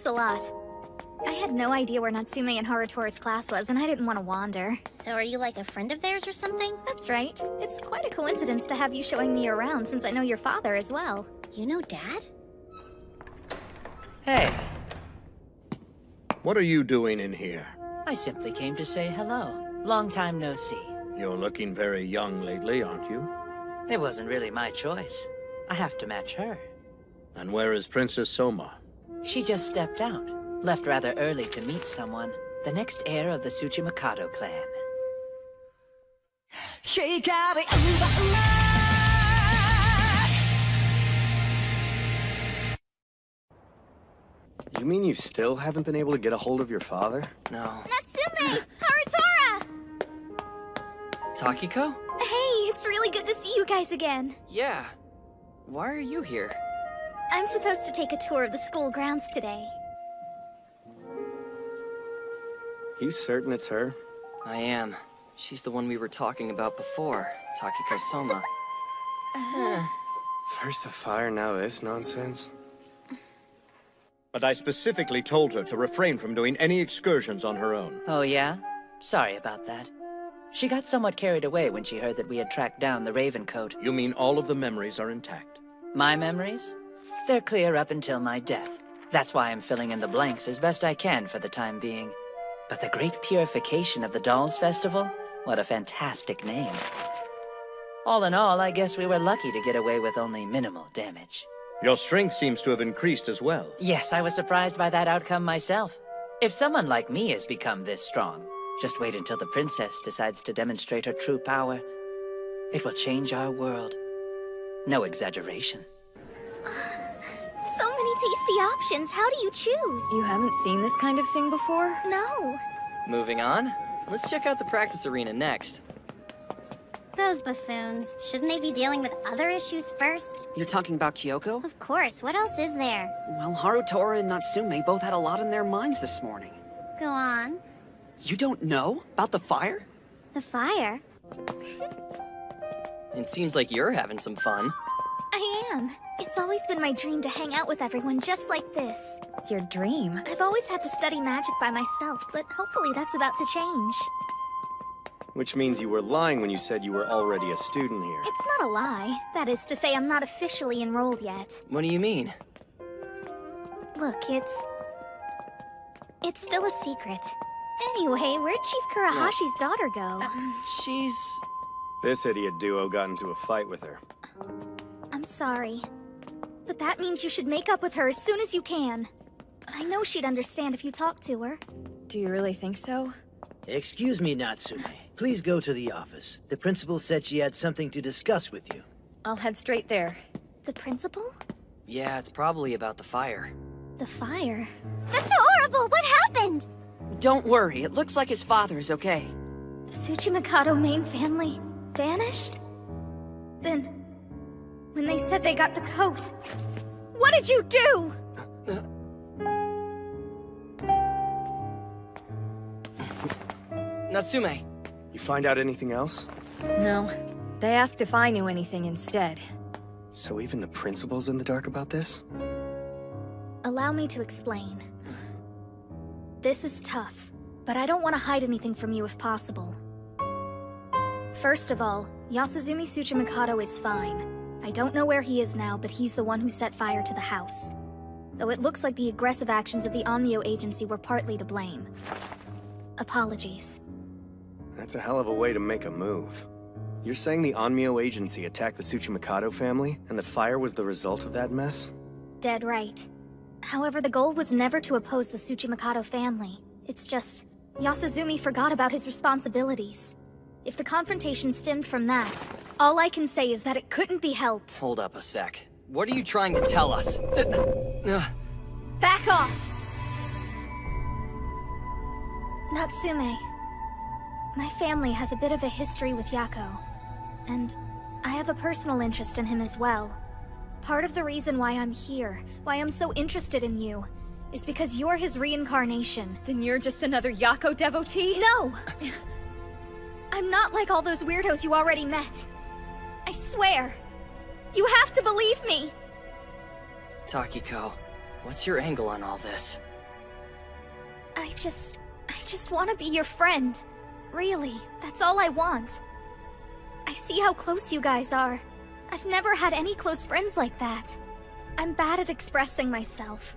Thanks a lot. I had no idea where Natsume and Harutora's class was, and I didn't want to wander. So are you like a friend of theirs or something? That's right. It's quite a coincidence to have you showing me around, since I know your father as well. You know Dad? Hey, What are you doing in here? I simply came to say hello. Long time no see. You're looking very young lately, aren't you? It wasn't really my choice. I have to match her. And where is Princess Soma? She just stepped out. Left rather early to meet someone. The next heir of the Tsuchimikado clan. You mean you still haven't been able to get a hold of your father? No. Natsume! Harutora! Takiko? Hey, it's really good to see you guys again. Yeah. Why are you here? I'm supposed to take a tour of the school grounds today. You certain it's her? I am. She's the one we were talking about before, Takiko Soma. First the fire, now this nonsense. But I specifically told her to refrain from doing any excursions on her own. Oh yeah? Sorry about that. She got somewhat carried away when she heard that we had tracked down the Ravencoat. You mean all of the memories are intact? My memories? They're clear up until my death. That's why I'm filling in the blanks as best I can for the time being. But the Great Purification of the Dolls Festival? What a fantastic name. All in all, I guess we were lucky to get away with only minimal damage. Your strength seems to have increased as well. Yes, I was surprised by that outcome myself. If someone like me has become this strong, just wait until the princess decides to demonstrate her true power. It will change our world. No exaggeration. So many tasty options, how do you choose? You haven't seen this kind of thing before? No. Moving on. Let's check out the practice arena next. Those buffoons. Shouldn't they be dealing with other issues first? You're talking about Kyoko? Of course, what else is there? Well, Harutora and Natsume both had a lot on their minds this morning. Go on. You don't know about the fire? The fire? It seems like you're having some fun. I am. It's always been my dream to hang out with everyone just like this. Your dream? I've always had to study magic by myself, but hopefully that's about to change. Which means you were lying when you said you were already a student here. It's not a lie. That is to say, I'm not officially enrolled yet. What do you mean? Look, it's still a secret. Anyway, where'd Chief Kurahashi's daughter go? She's... This idiot duo got into a fight with her. I'm sorry. But that means you should make up with her as soon as you can. I know she'd understand if you talked to her. Do you really think so? Excuse me, Natsume. Please go to the office. The principal said she had something to discuss with you. I'll head straight there. The principal? Yeah, it's probably about the fire. The fire? That's horrible! What happened? Don't worry, it looks like his father is okay. The Tsuchimikado main family vanished? Then, when they said they got the coat, what did you do? Natsume! You find out anything else? No. They asked if I knew anything instead. So even the principal's in the dark about this? Allow me to explain. This is tough, but I don't want to hide anything from you if possible. First of all, Yasuzumi Tsuchimikado is fine. I don't know where he is now, but he's the one who set fire to the house. Though it looks like the aggressive actions of the Onmyo agency were partly to blame. Apologies. That's a hell of a way to make a move. You're saying the Onmyo agency attacked the Tsuchimikado family, and the fire was the result of that mess? Dead right. However, the goal was never to oppose the Tsuchimikado family. It's just, Yasuzumi forgot about his responsibilities. If the confrontation stemmed from that, all I can say is that it couldn't be helped. Hold up a sec. What are you trying to tell us? Back off! Natsume. My family has a bit of a history with Yako. And I have a personal interest in him as well. Part of the reason why I'm here, why I'm so interested in you, is because you're his reincarnation. Then you're just another Yako devotee? No! I'm not like all those weirdos you already met. I swear. You have to believe me! Takiko, what's your angle on all this? I just want to be your friend. Really, that's all I want. I see how close you guys are. I've never had any close friends like that. I'm bad at expressing myself.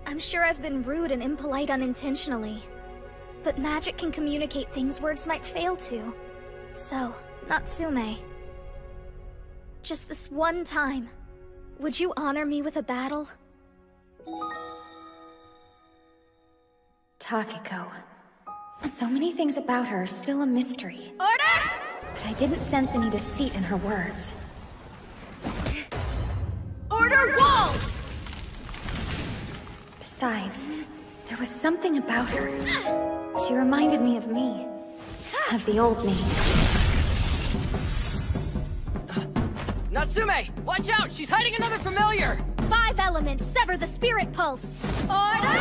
I'm sure I've been rude and impolite unintentionally. But magic can communicate things words might fail to. So, Natsume. Just this one time, would you honor me with a battle? Takiko. So many things about her are still a mystery. Order! But I didn't sense any deceit in her words. Order wall! Besides, there was something about her. She reminded me, of the old me. Natsume! Watch out! She's hiding another familiar! 5 elements, sever the spirit pulse! Order!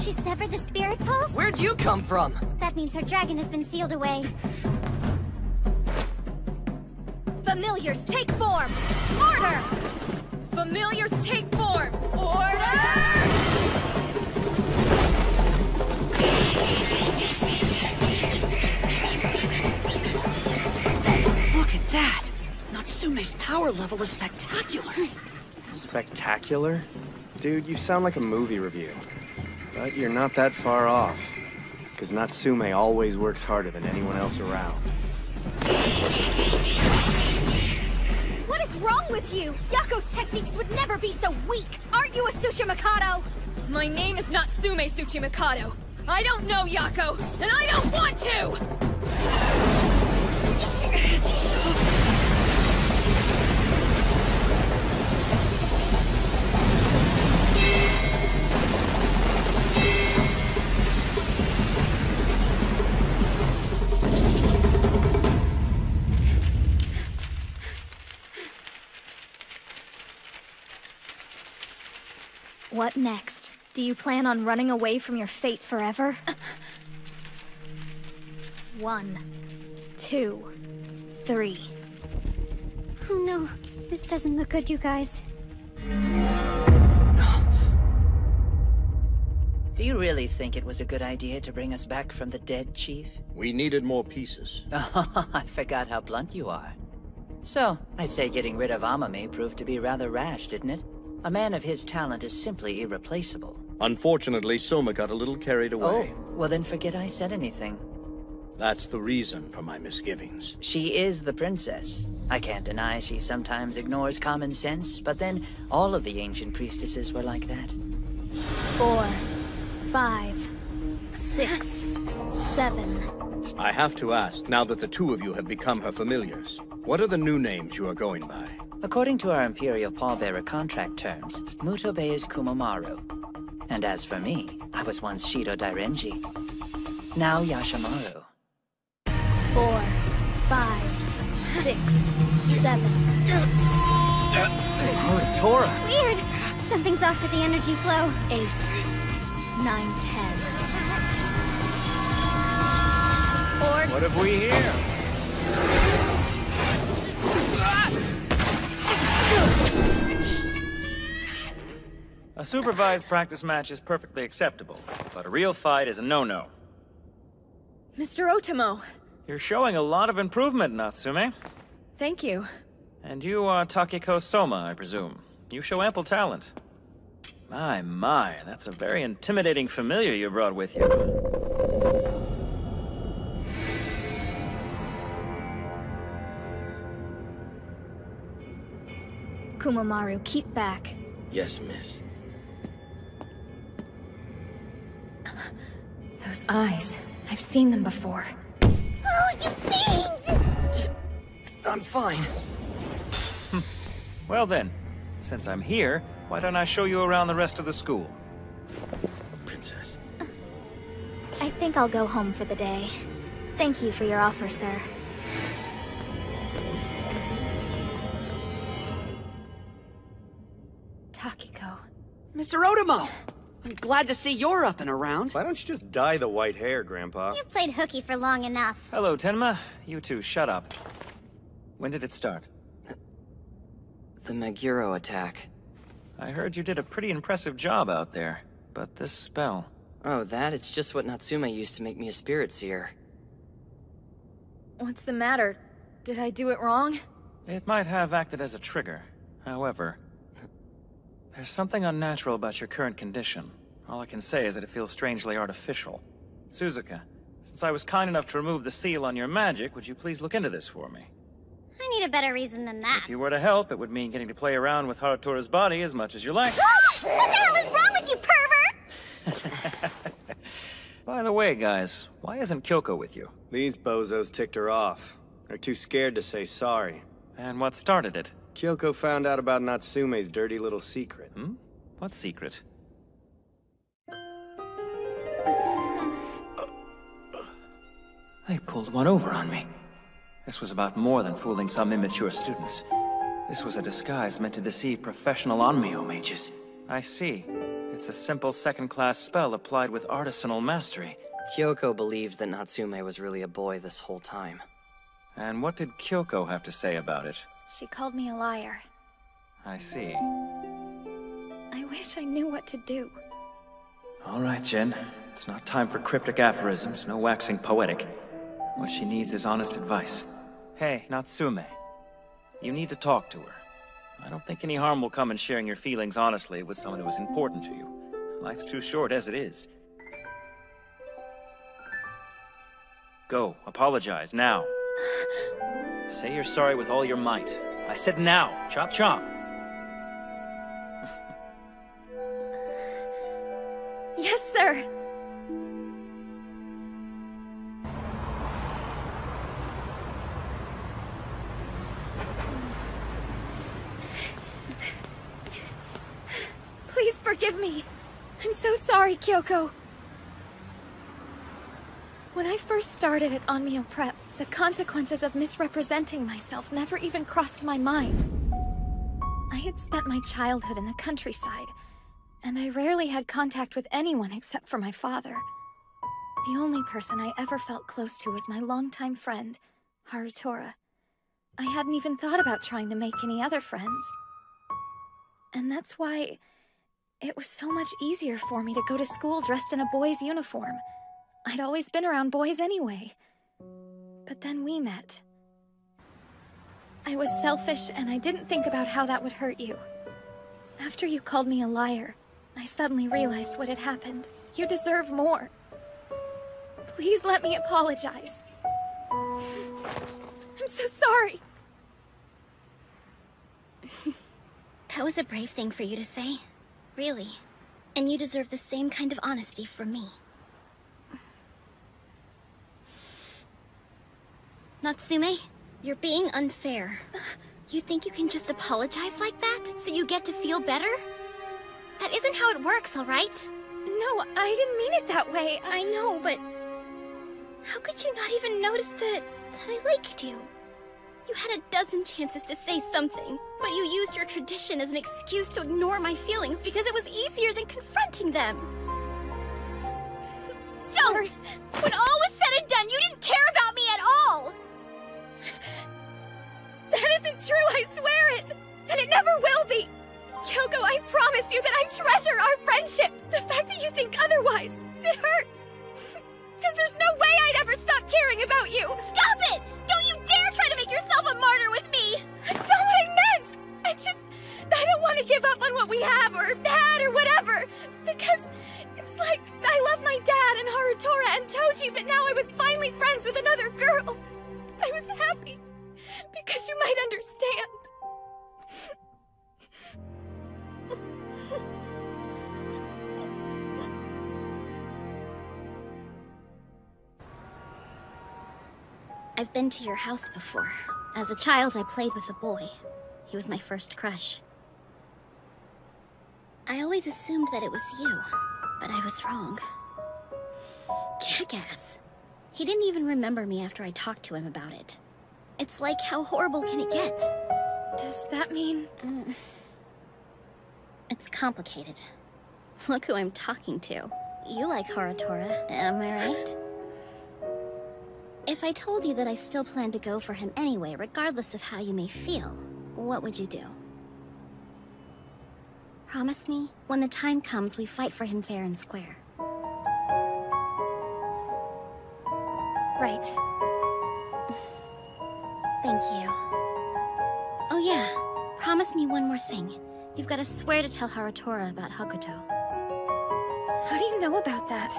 She severed the spirit pulse? Where'd you come from? That means her dragon has been sealed away. Familiars, take form! Order! Familiars, take form! Order! Look at that! Natsume's power level is spectacular. Spectacular? Dude, you sound like a movie review. But you're not that far off. Because Natsume always works harder than anyone else around. What is wrong with you? Yako's techniques would never be so weak! Aren't you a Tsuchimikado? My name is Natsume Tsuchimikado. I don't know Yako, and I don't want to! What next? Do you plan on running away from your fate forever? 1, 2, 3. Oh no, this doesn't look good, you guys. Do you really think it was a good idea to bring us back from the dead, Chief? We needed more pieces. I forgot how blunt you are. So, I'd say getting rid of Amame proved to be rather rash, didn't it? A man of his talent is simply irreplaceable. Unfortunately, Soma got a little carried away. Oh, well then forget I said anything. That's the reason for my misgivings. She is the princess. I can't deny she sometimes ignores common sense, but then all of the ancient priestesses were like that. 4, 5, 6, 7. I have to ask, now that the two of you have become her familiars, what are the new names you are going by? According to our Imperial Pallbearer contract terms, Mutobe is Kumomaru. And as for me, I was once Shido Dairenji. Now Yashimaru. 4, 5, 6, 7. Tora! Weird! Something's off with the energy flow. 8, 9, 10. Or What have we here? A supervised practice match is perfectly acceptable, but a real fight is a no-no. Mr. Otomo! You're showing a lot of improvement, Natsume. Thank you. And you are Takiko Soma, I presume. You show ample talent. My, that's a very intimidating familiar you brought with you. Kumomaru, keep back. Yes, miss. Those eyes. I've seen them before. Oh, you fiends! I'm fine. Well then, since I'm here, why don't I show you around the rest of the school? Princess. I think I'll go home for the day. Thank you for your offer, sir. Takiko. Mr. Otomo! I'm glad to see you're up and around. Why don't you just dye the white hair, Grandpa? You've played hooky for long enough. Hello, Tenma. You two, shut up. When did it start? The Meguro attack. I heard you did a pretty impressive job out there, but this spell... Oh, it's just what Natsume used to make me a spirit seer. What's the matter? Did I do it wrong? It might have acted as a trigger. However, there's something unnatural about your current condition. All I can say is that it feels strangely artificial. Suzuka, since I was kind enough to remove the seal on your magic, would you please look into this for me? I need a better reason than that. If you were to help, it would mean getting to play around with Harutora's body as much as you like. What the hell is wrong with you, pervert? By the way, guys, why isn't Kyoko with you? These bozos ticked her off. They're too scared to say sorry. And what started it? Kyoko found out about Natsume's dirty little secret. What secret? They pulled one over on me. This was about more than fooling some immature students. This was a disguise meant to deceive professional Onmyo mages. I see. It's a simple second-class spell applied with artisanal mastery. Kyoko believed that Natsume was really a boy this whole time. And what did Kyoko have to say about it? She called me a liar. I see. I wish I knew what to do. All right, Jin. It's not time for cryptic aphorisms, no waxing poetic. What she needs is honest advice. Hey, Natsume. You need to talk to her. I don't think any harm will come in sharing your feelings honestly with someone who is important to you. Life's too short as it is. Go, apologize, now. Say you're sorry with all your might. I said now. Chop chop. Yes, sir. Please forgive me. I'm so sorry, Kyoko. When I first started at Onmyo Prep, the consequences of misrepresenting myself never even crossed my mind. I had spent my childhood in the countryside, and I rarely had contact with anyone except for my father. The only person I ever felt close to was my longtime friend, Harutora. I hadn't even thought about trying to make any other friends. And that's why it was so much easier for me to go to school dressed in a boy's uniform. I'd always been around boys anyway. But then we met. I was selfish, and I didn't think about how that would hurt you. After you called me a liar, I suddenly realized what had happened. You deserve more. Please let me apologize. I'm so sorry. That was a brave thing for you to say. Really. And you deserve the same kind of honesty from me. Natsume, you're being unfair. You think you can just apologize like that, so you get to feel better? That isn't how it works, alright? No, I didn't mean it that way. I know, but... how could you not even notice that I liked you? You had a dozen chances to say something, but you used your tradition as an excuse to ignore my feelings because it was easier than confronting them. Don't! When all was said and done, you didn't care about me at all! That isn't true, I swear it! And it never will be! Kyoko, I promise you that I treasure our friendship! The fact that you think otherwise, it hurts! Because there's no way I'd ever stop caring about you! Stop it! Don't you dare try to make yourself a martyr with me! That's not what I meant! I don't want to give up on what we have, or had, or whatever! Because it's like, I love my dad and Harutora and Toji, but now I was finally friends with another girl! I was happy, because you might understand. I've been to your house before. As a child, I played with a boy. He was my first crush. I always assumed that it was you, but I was wrong. Jackass. He didn't even remember me after I talked to him about it. It's like, how horrible can it get? Does that mean... It's complicated. Look who I'm talking to. You like Harutora, am I right? If I told you that I still plan to go for him anyway, regardless of how you may feel, what would you do? Promise me, when the time comes, we fight for him fair and square. Right. Thank you. Oh yeah, promise me one more thing. You've got to swear to tell Haratora about Hakuto. How do you know about that?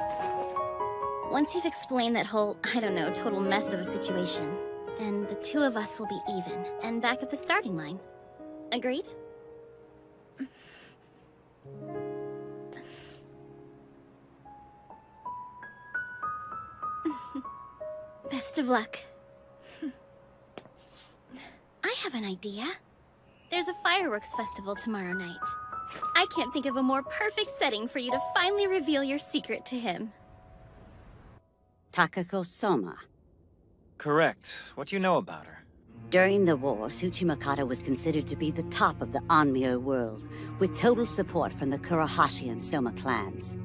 Once you've explained that whole, I don't know, total mess of a situation, then the two of us will be even, and back at the starting line. Agreed? Best of luck. I have an idea. There's a fireworks festival tomorrow night. I can't think of a more perfect setting for you to finally reveal your secret to him. Takako Soma. Correct. What do you know about her? During the war, Tsuchimikata was considered to be the top of the Onmyo world, with total support from the Kurahashi and Soma clans.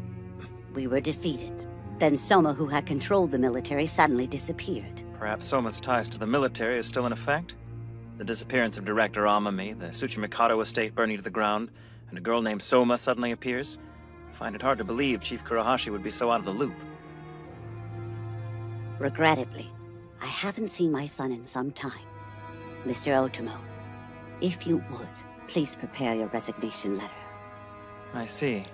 We were defeated. Then Soma, who had controlled the military, suddenly disappeared. Perhaps Soma's ties to the military is still in effect? The disappearance of Director Amami, the Tsuchimikado estate burning to the ground, and a girl named Soma suddenly appears? I find it hard to believe Chief Kurahashi would be so out of the loop. Regrettably, I haven't seen my son in some time. Mr. Otomo, if you would, please prepare your resignation letter. I see.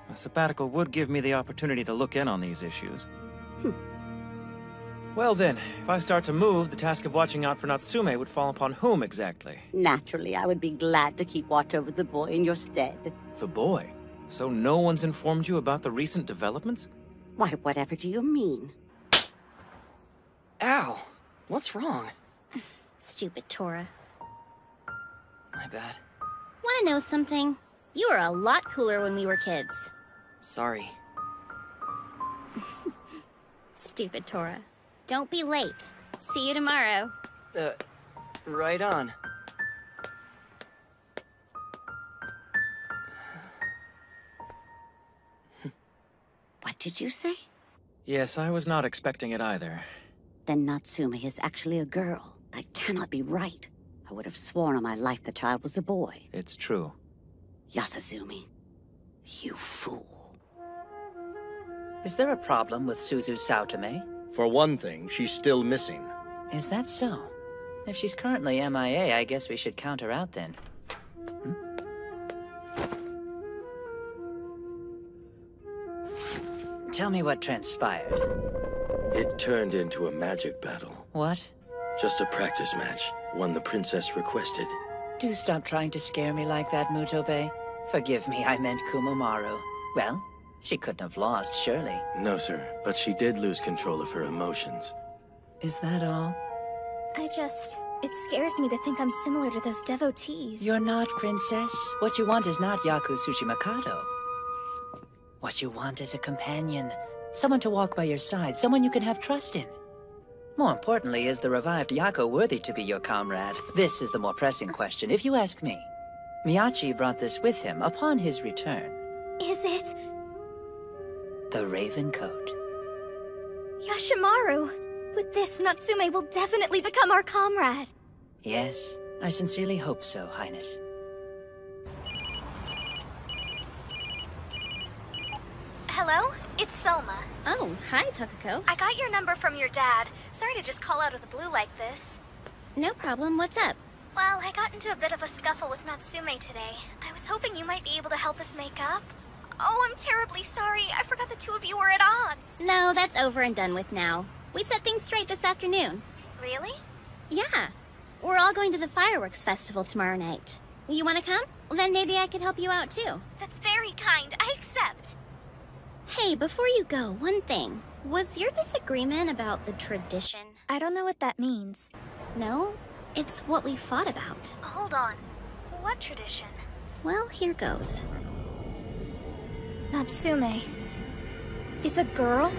A sabbatical would give me the opportunity to look in on these issues. Well then, if I start to move, the task of watching out for Natsume would fall upon whom exactly? Naturally, I would be glad to keep watch over the boy in your stead. The boy? So no one's informed you about the recent developments? Why, whatever do you mean? Ow! What's wrong? Stupid Tora. My bad. Wanna know something? You were a lot cooler when we were kids. Sorry. Stupid Tora. Don't be late. See you tomorrow. Right on. What did you say? Yes, I was not expecting it either. Then Natsume is actually a girl. That cannot be right. I would have sworn on my life the child was a boy. It's true. Yasuzumi, you fool. Is there a problem with Suzu Saotome? For one thing, she's still missing. Is that so? If she's currently MIA, I guess we should count her out then. Tell me what transpired. It turned into a magic battle. What? Just a practice match, one the princess requested. Do stop trying to scare me like that, Mutobe. Forgive me, I meant Kumomaru. Well, she couldn't have lost, surely. No, sir, but she did lose control of her emotions. Is that all? It scares me to think I'm similar to those devotees. You're not, princess. What you want is not Yaku Tsuchimikado. What you want is a companion. Someone to walk by your side, someone you can have trust in. More importantly, is the revived Yako worthy to be your comrade? This is the more pressing question, if you ask me. Miyachi brought this with him upon his return. Is it? The Raven Coat. Yashimaru! With this, Natsume will definitely become our comrade. Yes, I sincerely hope so, Highness. Hello? It's Soma. Oh, hi, Takako. I got your number from your dad. Sorry to just call out of the blue like this. No problem, what's up? Well, I got into a bit of a scuffle with Natsume today. I was hoping you might be able to help us make up. Oh, I'm terribly sorry. I forgot the two of you were at odds. No, that's over and done with now. We set things straight this afternoon. Really? Yeah. We're all going to the fireworks festival tomorrow night. You want to come? Then maybe I could help you out too. That's very kind. I accept. Hey, before you go, one thing. Was your disagreement about the tradition? I don't know what that means. No? It's what we fought about. Hold on. What tradition? Well, here goes. Natsume is a girl?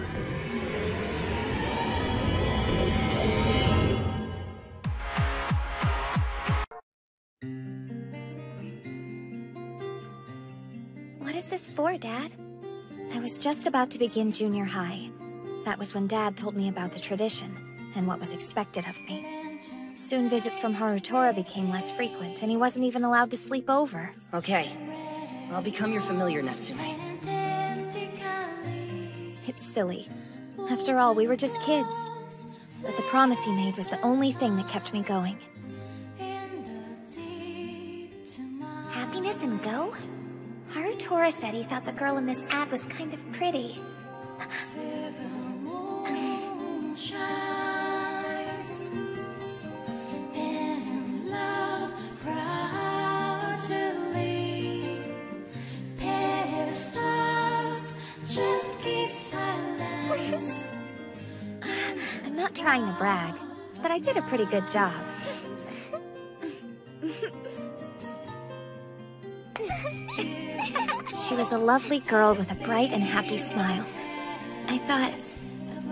What is this for, Dad? I was just about to begin junior high. That was when Dad told me about the tradition, and what was expected of me. Soon visits from Harutora became less frequent, and he wasn't even allowed to sleep over. Okay, I'll become your familiar, Natsume. It's silly. After all, we were just kids. But the promise he made was the only thing that kept me going. Happiness and go? Harutora said he thought the girl in this ad was kind of pretty. I'm not trying to brag, but I did a pretty good job. She was a lovely girl with a bright and happy smile. I thought,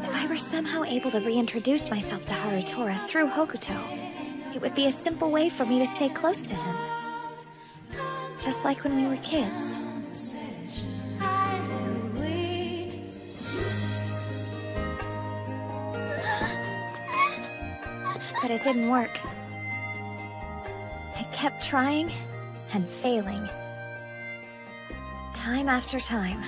if I were somehow able to reintroduce myself to Harutora through Hokuto, it would be a simple way for me to stay close to him. Just like when we were kids. But it didn't work. I kept trying and failing. Time after time.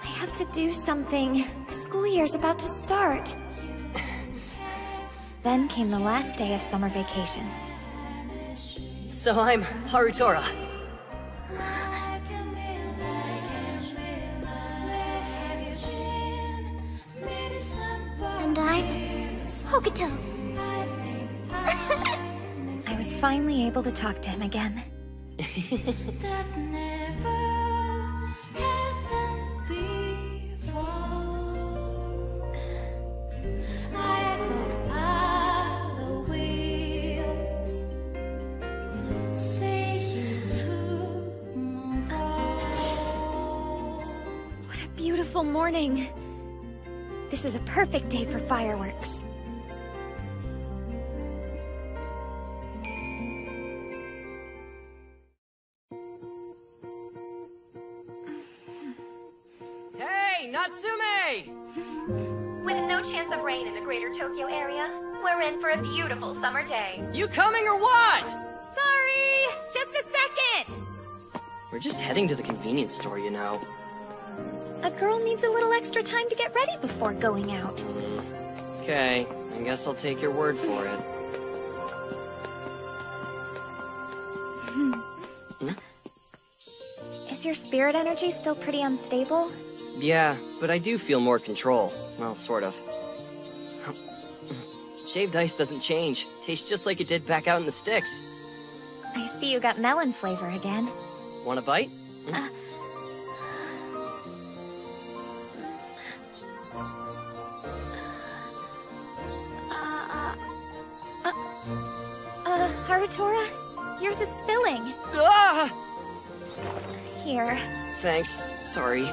I have to do something. The school year's about to start. Then came the last day of summer vacation. So I'm Harutora. And I'm Hokuto. I was finally able to talk to him again. What a beautiful morning. This is a perfect day for fireworks. Hey, Natsume! With no chance of rain in the greater Tokyo area, we're in for a beautiful summer day. You coming or what? Sorry! Just a second! We're just heading to the convenience store, you know. A girl needs a little extra time to get ready before going out. Okay, I guess I'll take your word for it. Is your spirit energy still pretty unstable? Yeah, but I do feel more control. Well, sort of. Shaved ice doesn't change. Tastes just like it did back out in the sticks. I see you got melon flavor again. Want a bite? Harutora, yours is spilling. Ah! Here. Thanks. Sorry.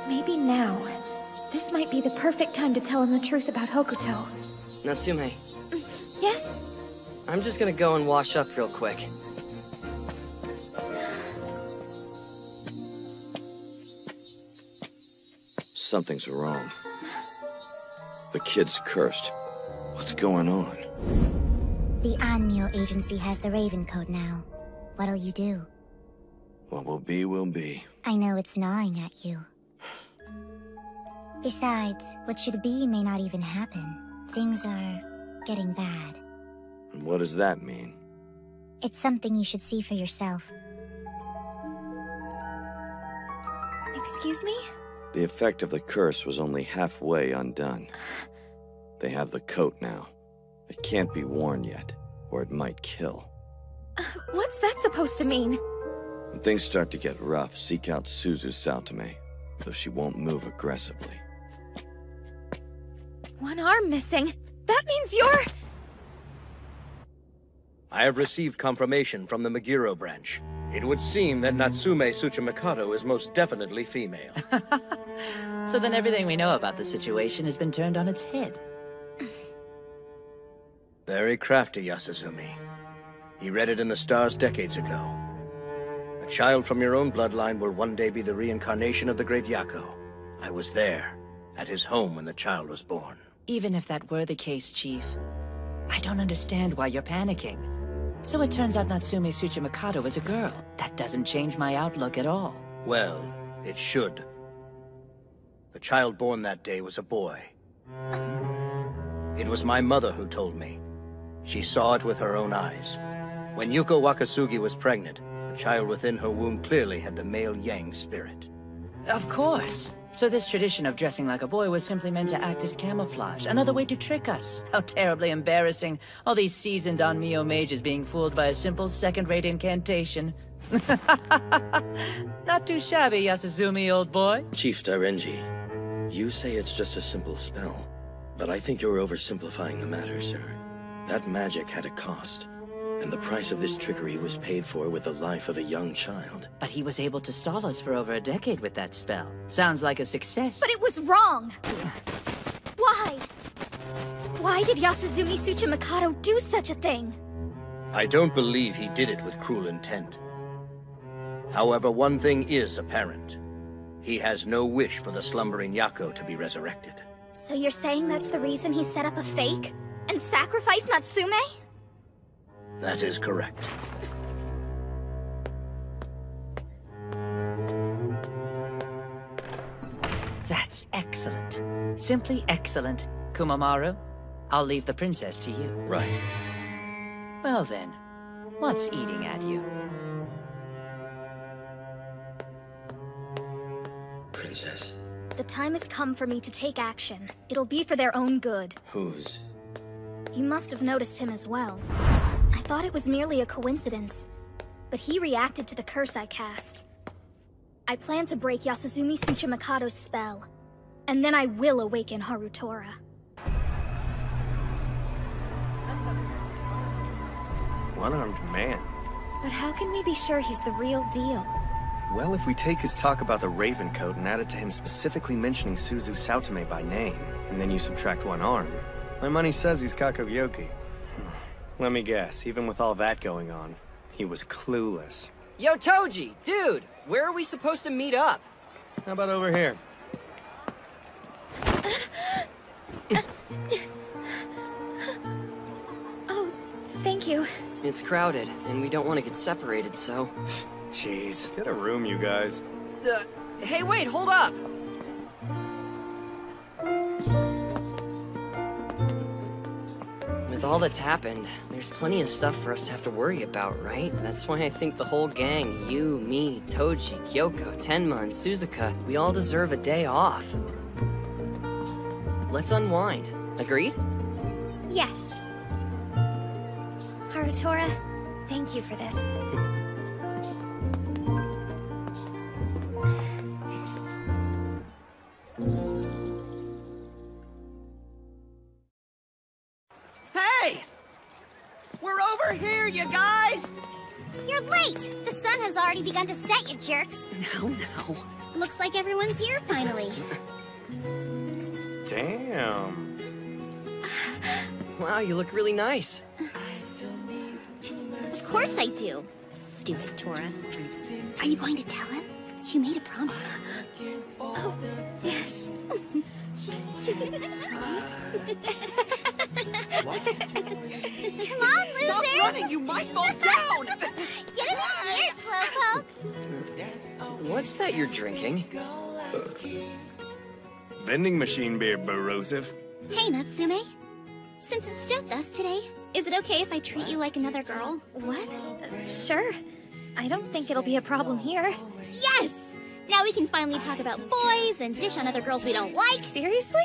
Maybe now. This might be the perfect time to tell him the truth about Hokuto. Natsume. Yes? I'm just gonna go and wash up real quick. Something's wrong. The kid's cursed. What's going on? The Anmyo agency has the Raven Code now. What'll you do? What will be, will be. I know it's gnawing at you. Besides, what should be may not even happen. Things are getting bad. And what does that mean? It's something you should see for yourself. Excuse me? The effect of the curse was only halfway undone. They have the coat now. It can't be worn yet, or it might kill. What's that supposed to mean? When things start to get rough, seek out Suzu Saotome, though she won't move aggressively. One arm missing. That means you're... I have received confirmation from the Meguro branch. It would seem that Natsume Tsuchimikado is most definitely female. So then everything we know about the situation has been turned on its head. Very crafty, Yasuzumi. He read it in the stars decades ago. A child from your own bloodline will one day be the reincarnation of the great Yako. I was there, at his home when the child was born. Even if that were the case, Chief, I don't understand why you're panicking. So it turns out Natsume Tsuchimikado was a girl. That doesn't change my outlook at all. Well, it should. The child born that day was a boy. It was my mother who told me. She saw it with her own eyes. When Yuko Wakasugi was pregnant, the child within her womb clearly had the male Yang spirit. Of course. So this tradition of dressing like a boy was simply meant to act as camouflage, another way to trick us. How terribly embarrassing. All these seasoned Onmyo mages being fooled by a simple second-rate incantation. Not too shabby, Yasuzumi, old boy. Chief Dairenji, you say it's just a simple spell, but I think you're oversimplifying the matter, sir. That magic had a cost, and the price of this trickery was paid for with the life of a young child. But he was able to stall us for over a decade with that spell. Sounds like a success. But it was wrong! Why? Why did Yasuzumi Tsuchimikado do such a thing? I don't believe he did it with cruel intent. However, one thing is apparent. He has no wish for the slumbering Yako to be resurrected. So you're saying that's the reason he set up a fake? And sacrificed Natsume? That is correct. That's excellent. Simply excellent. Kumamaru, I'll leave the princess to you. Right. Well then, what's eating at you? Princess. The time has come for me to take action. It'll be for their own good. Whose? You must have noticed him as well. I thought it was merely a coincidence, but he reacted to the curse I cast. I plan to break Yasuzumi Tsuchimikado's spell, and then I will awaken Harutora. One-armed man. But how can we be sure he's the real deal? Well, if we take his talk about the Raven Coat and add it to him specifically mentioning Suzu Saotome by name, and then you subtract one arm, my money says he's Kakuyoki. Let me guess, even with all that going on, he was clueless. Yo, Toji! Dude! Where are we supposed to meet up? How about over here? Oh, thank you. It's crowded, and we don't want to get separated, so... Jeez, get a room, you guys. Hey, wait, hold up! With all that's happened, there's plenty of stuff for us to have to worry about, right? That's why I think the whole gang, you, me, Toji, Kyoko, Tenma, and Suzuka, we all deserve a day off. Let's unwind. Agreed? Yes. Harutora, thank you for this. Hey! We're over here, you guys! You're late! The sun has already begun to set, you jerks. No. Looks like everyone's here finally. Damn. Wow, you look really nice. Of course I do. Stupid Tora. Are you going to tell him? You made a promise. Oh, yes. Come on, losers! Stop running! You might fall down! Get him here, Slowpoke! What's that you're drinking? Vending machine beer, Barosif. Hey, Natsume. Since it's just us today, is it okay if I treat you like another girl? What? Sure. I don't think it'll be a problem here. Yes! Now we can finally talk about boys and dish on other girls we don't like. Seriously?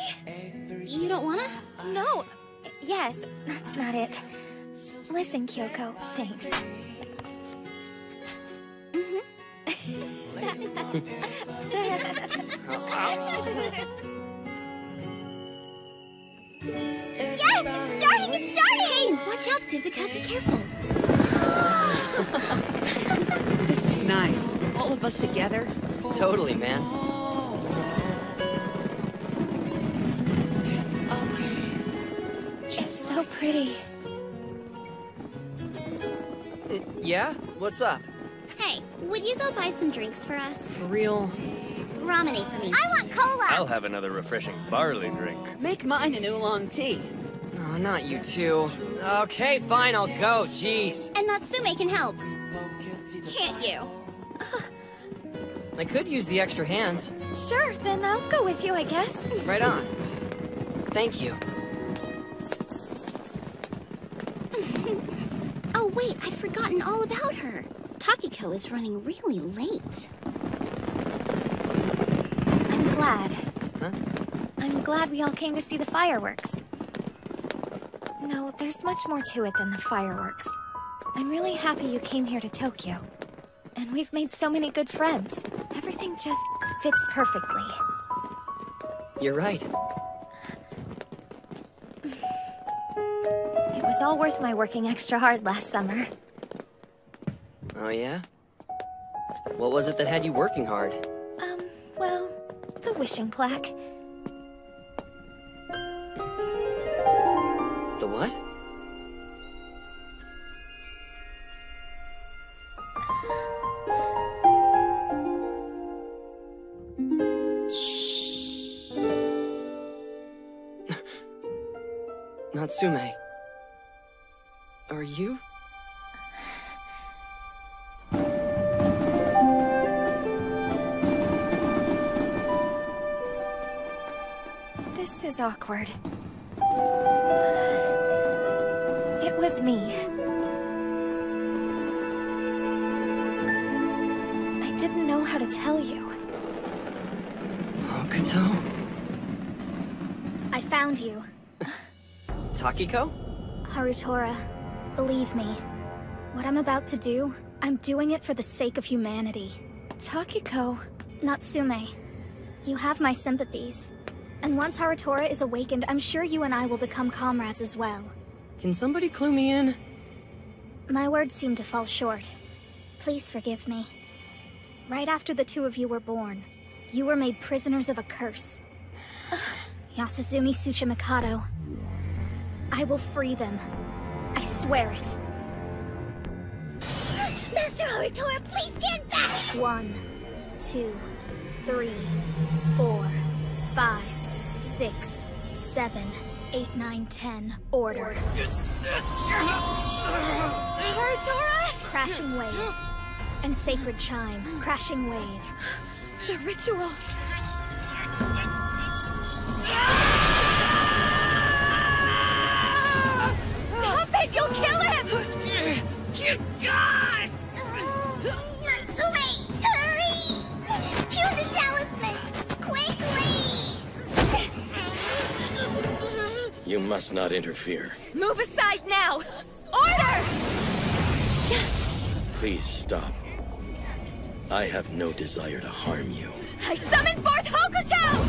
You don't wanna? No. Yes, that's not it. Listen, Kyoko, thanks. Yes, it's starting! It's starting! Hey, watch out, Suzuka. Be careful. This is nice. All of us together. Totally, man. It's so pretty. Yeah? What's up? Hey, would you go buy some drinks for us? For real? Ramen for me. I want cola! I'll have another refreshing barley drink. Make mine an oolong tea. Oh, not you two. Okay, fine, I'll go. Jeez. And Natsume can help. Can't you? I could use the extra hands. Sure, then I'll go with you, I guess. Right on. Thank you. Oh wait, I'd forgotten all about her. Takiko is running really late. I'm glad. Huh? I'm glad we all came to see the fireworks. No, there's much more to it than the fireworks. I'm really happy you came here to Tokyo. And we've made so many good friends. Everything just fits perfectly. You're right. It was all worth my working extra hard last summer. Oh, yeah? What was it that had you working hard? Well, the wishing plaque. The what? Natsume. Are you? This is awkward. It was me. I didn't know how to tell you. Hokuto? I found you. Takiko? Harutora, believe me. What I'm about to do, I'm doing it for the sake of humanity. Takiko... Natsume, you have my sympathies. And once Harutora is awakened, I'm sure you and I will become comrades as well. Can somebody clue me in? My words seem to fall short. Please forgive me. Right after the two of you were born, you were made prisoners of a curse. Yasuzumi Tsuchimikado. I will free them. I swear it. Master Harutora, please stand back! 1, 2, 3, 4, 5, 6, 7, 8, 9, 10. Order. Harutora! Crashing wave. And sacred chime. Crashing wave. The ritual. Stop it! You'll kill him! God! Natsume, hurry! Use the talisman! Quickly! You must not interfere. Move aside now! Order! Please stop. I have no desire to harm you. I summon forth Hokuto!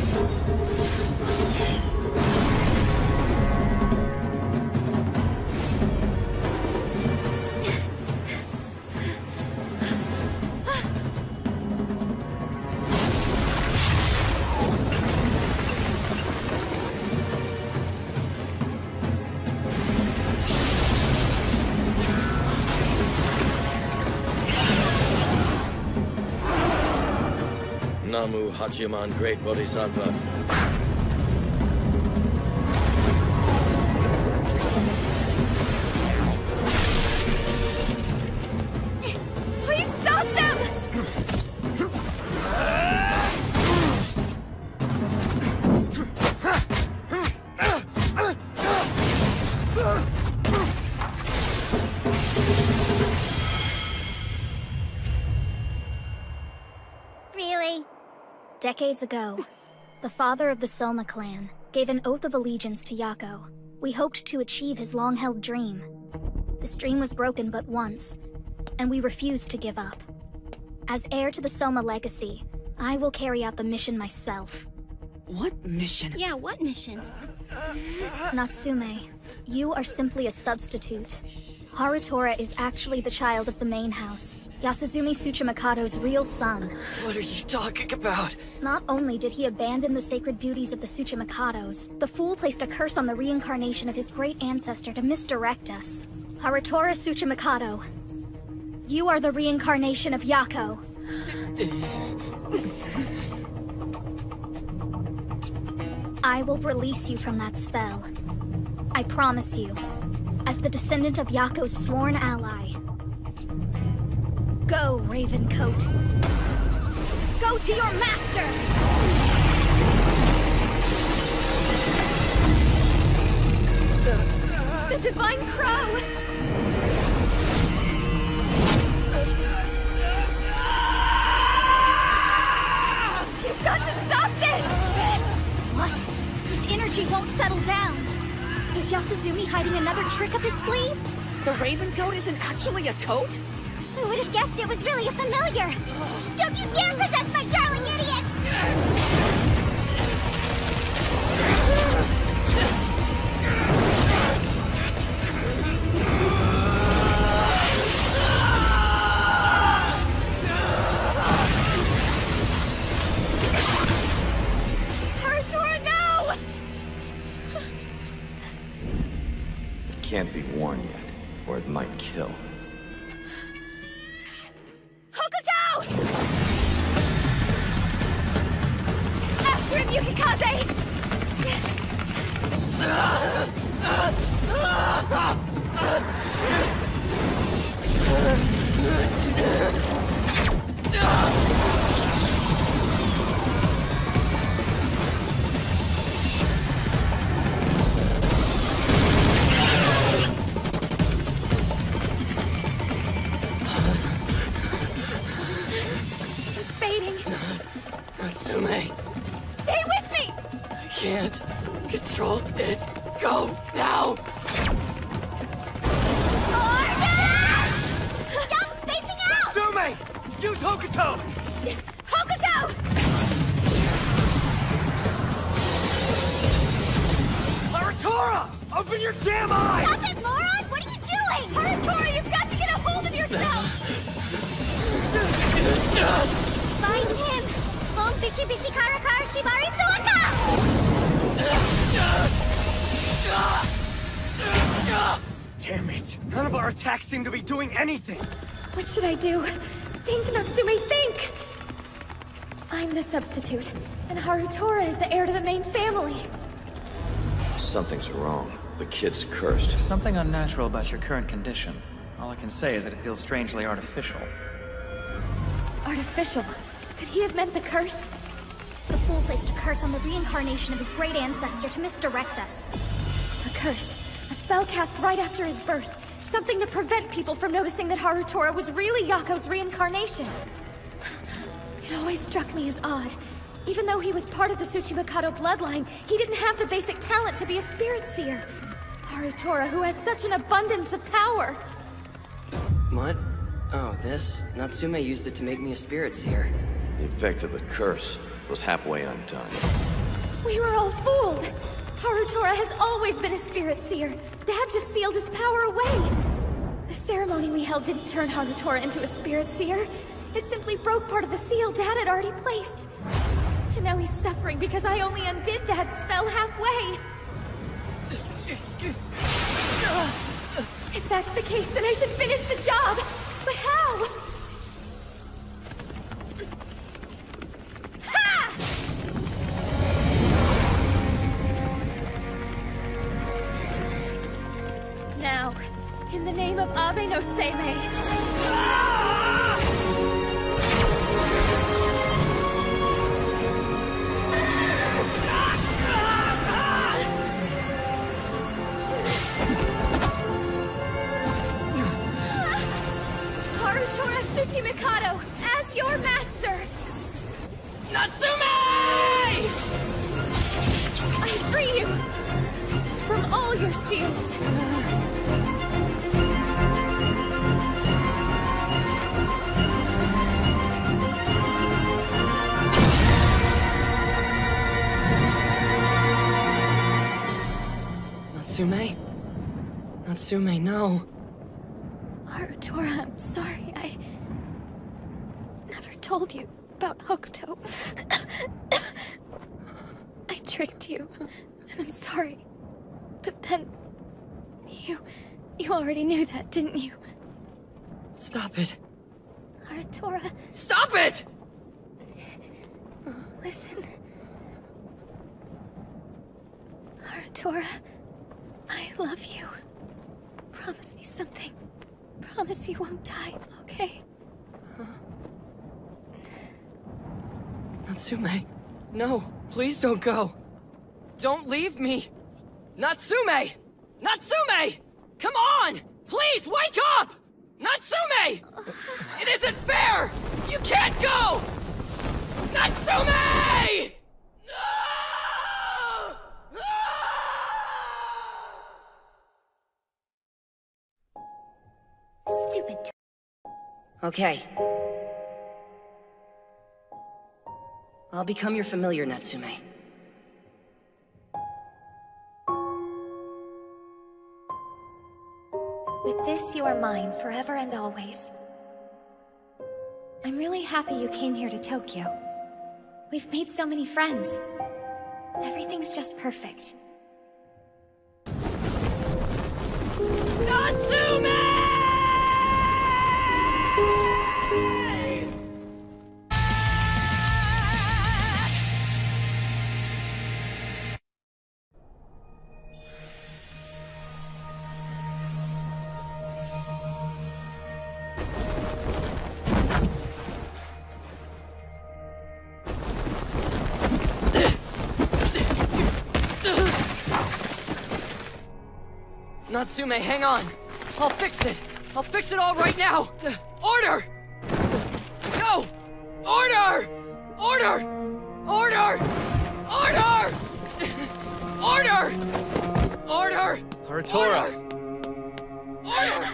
Namu Hachiman Great Bodhisattva. Please stop them! Really? Decades ago, the father of the Soma clan gave an oath of allegiance to Yako. We hoped to achieve his long-held dream. This dream was broken but once, and we refused to give up. As heir to the Soma legacy, I will carry out the mission myself. What mission? Yeah, what mission? Natsume, you are simply a substitute. Harutora is actually the child of the main house, Yasuzumi Tsuchimikado's real son. What are you talking about? Not only did he abandon the sacred duties of the Tsuchimikados, the fool placed a curse on the reincarnation of his great ancestor to misdirect us. Harutora Tsuchimikado, you are the reincarnation of Yako. I will release you from that spell. I promise you, as the descendant of Yako's sworn ally. Go, Ravencoat. Go to your master! The Divine Crow! You've got to stop this! What? His energy won't settle down. Is Yasuzumi hiding another trick up his sleeve? The Ravencoat isn't actually a coat? Who would have guessed it was really a familiar? Don't you dare possess my darling idiots! Harutora, no! It can't be worn yet, or it might kill. Hokuto! After him, Yukikaze! It's fading. Natsume, Stay with me! I can't control it. Go now! Stop spacing out! Natsume! Use Hokuto! Hokuto! Harutora! Open your damn eyes! Stop it, moron! What are you doing? Harutora, you've got to get a hold of yourself! Find him! Bon Bishi Bishi Karakar Shibari Suaka! Damn it! None of our attacks seem to be doing anything! What should I do? Think, Natsume, think! I'm the substitute, and Harutora is the heir to the main family. Something's wrong. The kid's cursed. Something unnatural about your current condition. All I can say is that it feels strangely artificial. Artificial? Could he have meant the curse? The fool placed a curse on the reincarnation of his great ancestor to misdirect us. A curse. A spell cast right after his birth. Something to prevent people from noticing that Harutora was really Yako's reincarnation. It always struck me as odd. Even though he was part of the Tsuchimikado bloodline, he didn't have the basic talent to be a spirit seer. Harutora, who has such an abundance of power. What? Oh, this? Natsume used it to make me a spirit seer. The effect of the curse was halfway undone. We were all fooled! Harutora has always been a spirit seer. Dad just sealed his power away. The ceremony we held didn't turn Harutora into a spirit seer. It simply broke part of the seal Dad had already placed. And now he's suffering because I only undid Dad's spell halfway. If that's the case, then I should finish the job. But how? Ha! Now, in the name of Abe no Seimei. Harutora Tsuchimikado, as your master! Natsume! I free you from all your seals. Natsume? Natsume, no. Harutora, I'm sorry. I never told you about Hokuto. I tricked you, and I'm sorry. But then, you already knew that, didn't you? Stop it. Harutora. Stop it! Listen. Tora, I love you. Promise me something. Promise you won't die, okay? Natsume, no, please don't go. Don't leave me. Natsume! Natsume! Come on! Please, wake up! Natsume! It isn't fair! You can't go! Natsume! Stupid. Okay. I'll become your familiar, Natsume. With this, you are mine forever and always. I'm really happy you came here to Tokyo. We've made so many friends. Everything's just perfect. Natsume! Natsume, hang on. I'll fix it. I'll fix it all right now. Order! Go! Order! Order! Order! Order! Order! Order! Harutora! Order!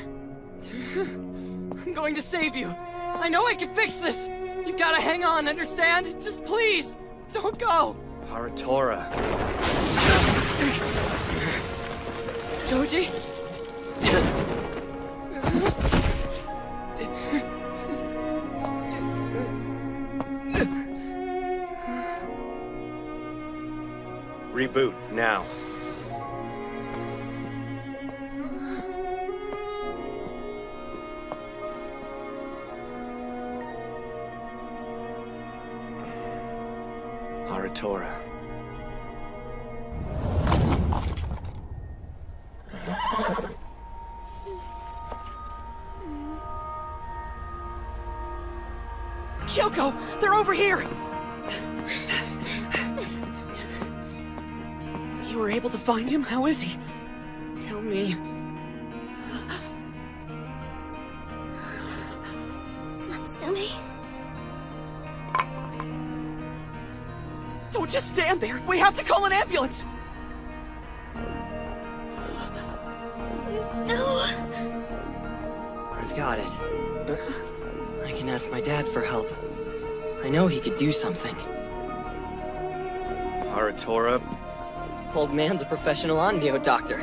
I'm going to save you. I know I can fix this. You've got to hang on, understand? Just please, don't go. Harutora. Toji? Reboot, now. Harutora. Kyoko! They're over here! You were able to find him? How is he? Tell me. Natsume? Don't just stand there! We have to call an ambulance! No. I've got it. I can ask my dad for help. I know he could do something. Harutora? Old man's a professional Onmyo doctor.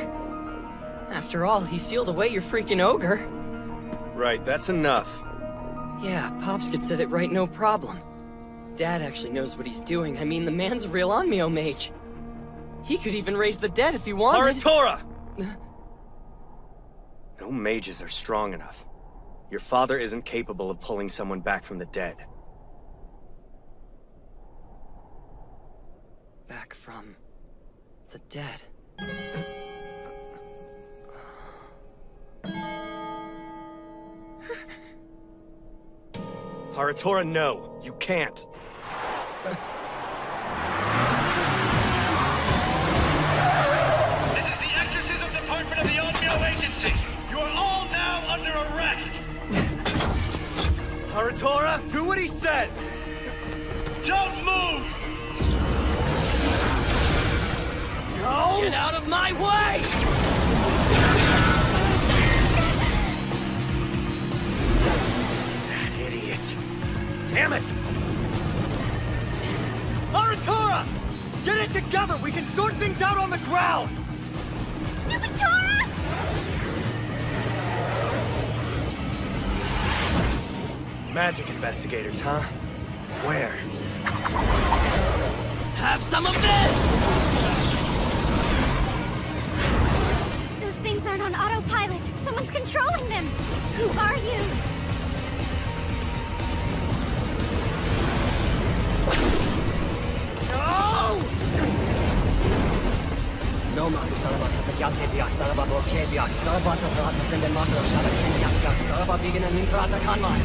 After all, he sealed away your freaking ogre. Right, that's enough. Yeah, Pops could set it right, no problem. Dad actually knows what he's doing. I mean, the man's a real Onmyo mage. He could even raise the dead if he wanted. Harutora! No mages are strong enough. Your father isn't capable of pulling someone back from the dead. Back from the dead. Harutora, no. You can't. This is the Exorcism Department of the Onmyo Agency. You are all now under arrest. Harutora, do what he says! Don't move! No! Get out of my way! That idiot. Damn it! Harutora! Get it together! We can sort things out on the ground! Stupid Tora! Magic investigators, huh? Where? Have some of this! Those things aren't on autopilot. Someone's controlling them. Who are you? No! Maku Salabata Yate Biak Salababo Ke Biak Salabata Trata Senden Mako Shada Ken Yak Salaba Bigan and Mintrata Kanman.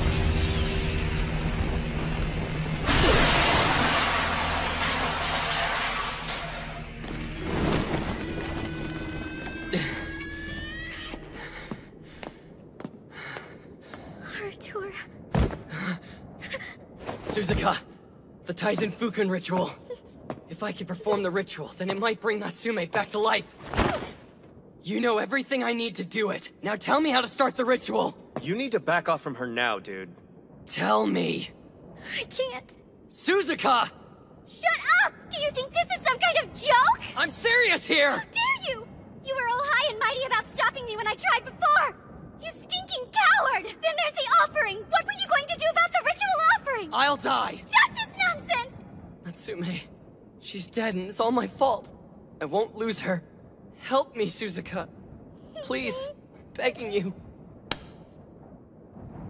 Haratora. Suzuka, the Taizen Fukun ritual. If I could perform the ritual, then it might bring Natsume back to life. You know everything I need to do it. Now tell me how to start the ritual. You need to back off from her now, dude. Tell me. I can't. Suzuka! Shut up! Do you think this is some kind of joke? I'm serious here! How dare you! You were all high and mighty about stopping me when I tried before! You stinking coward! Then there's the offering! What were you going to do about the ritual offering? I'll die! Stop this nonsense! Natsume, she's dead and it's all my fault. I won't lose her. Help me, Suzuka. Please, I'm begging you.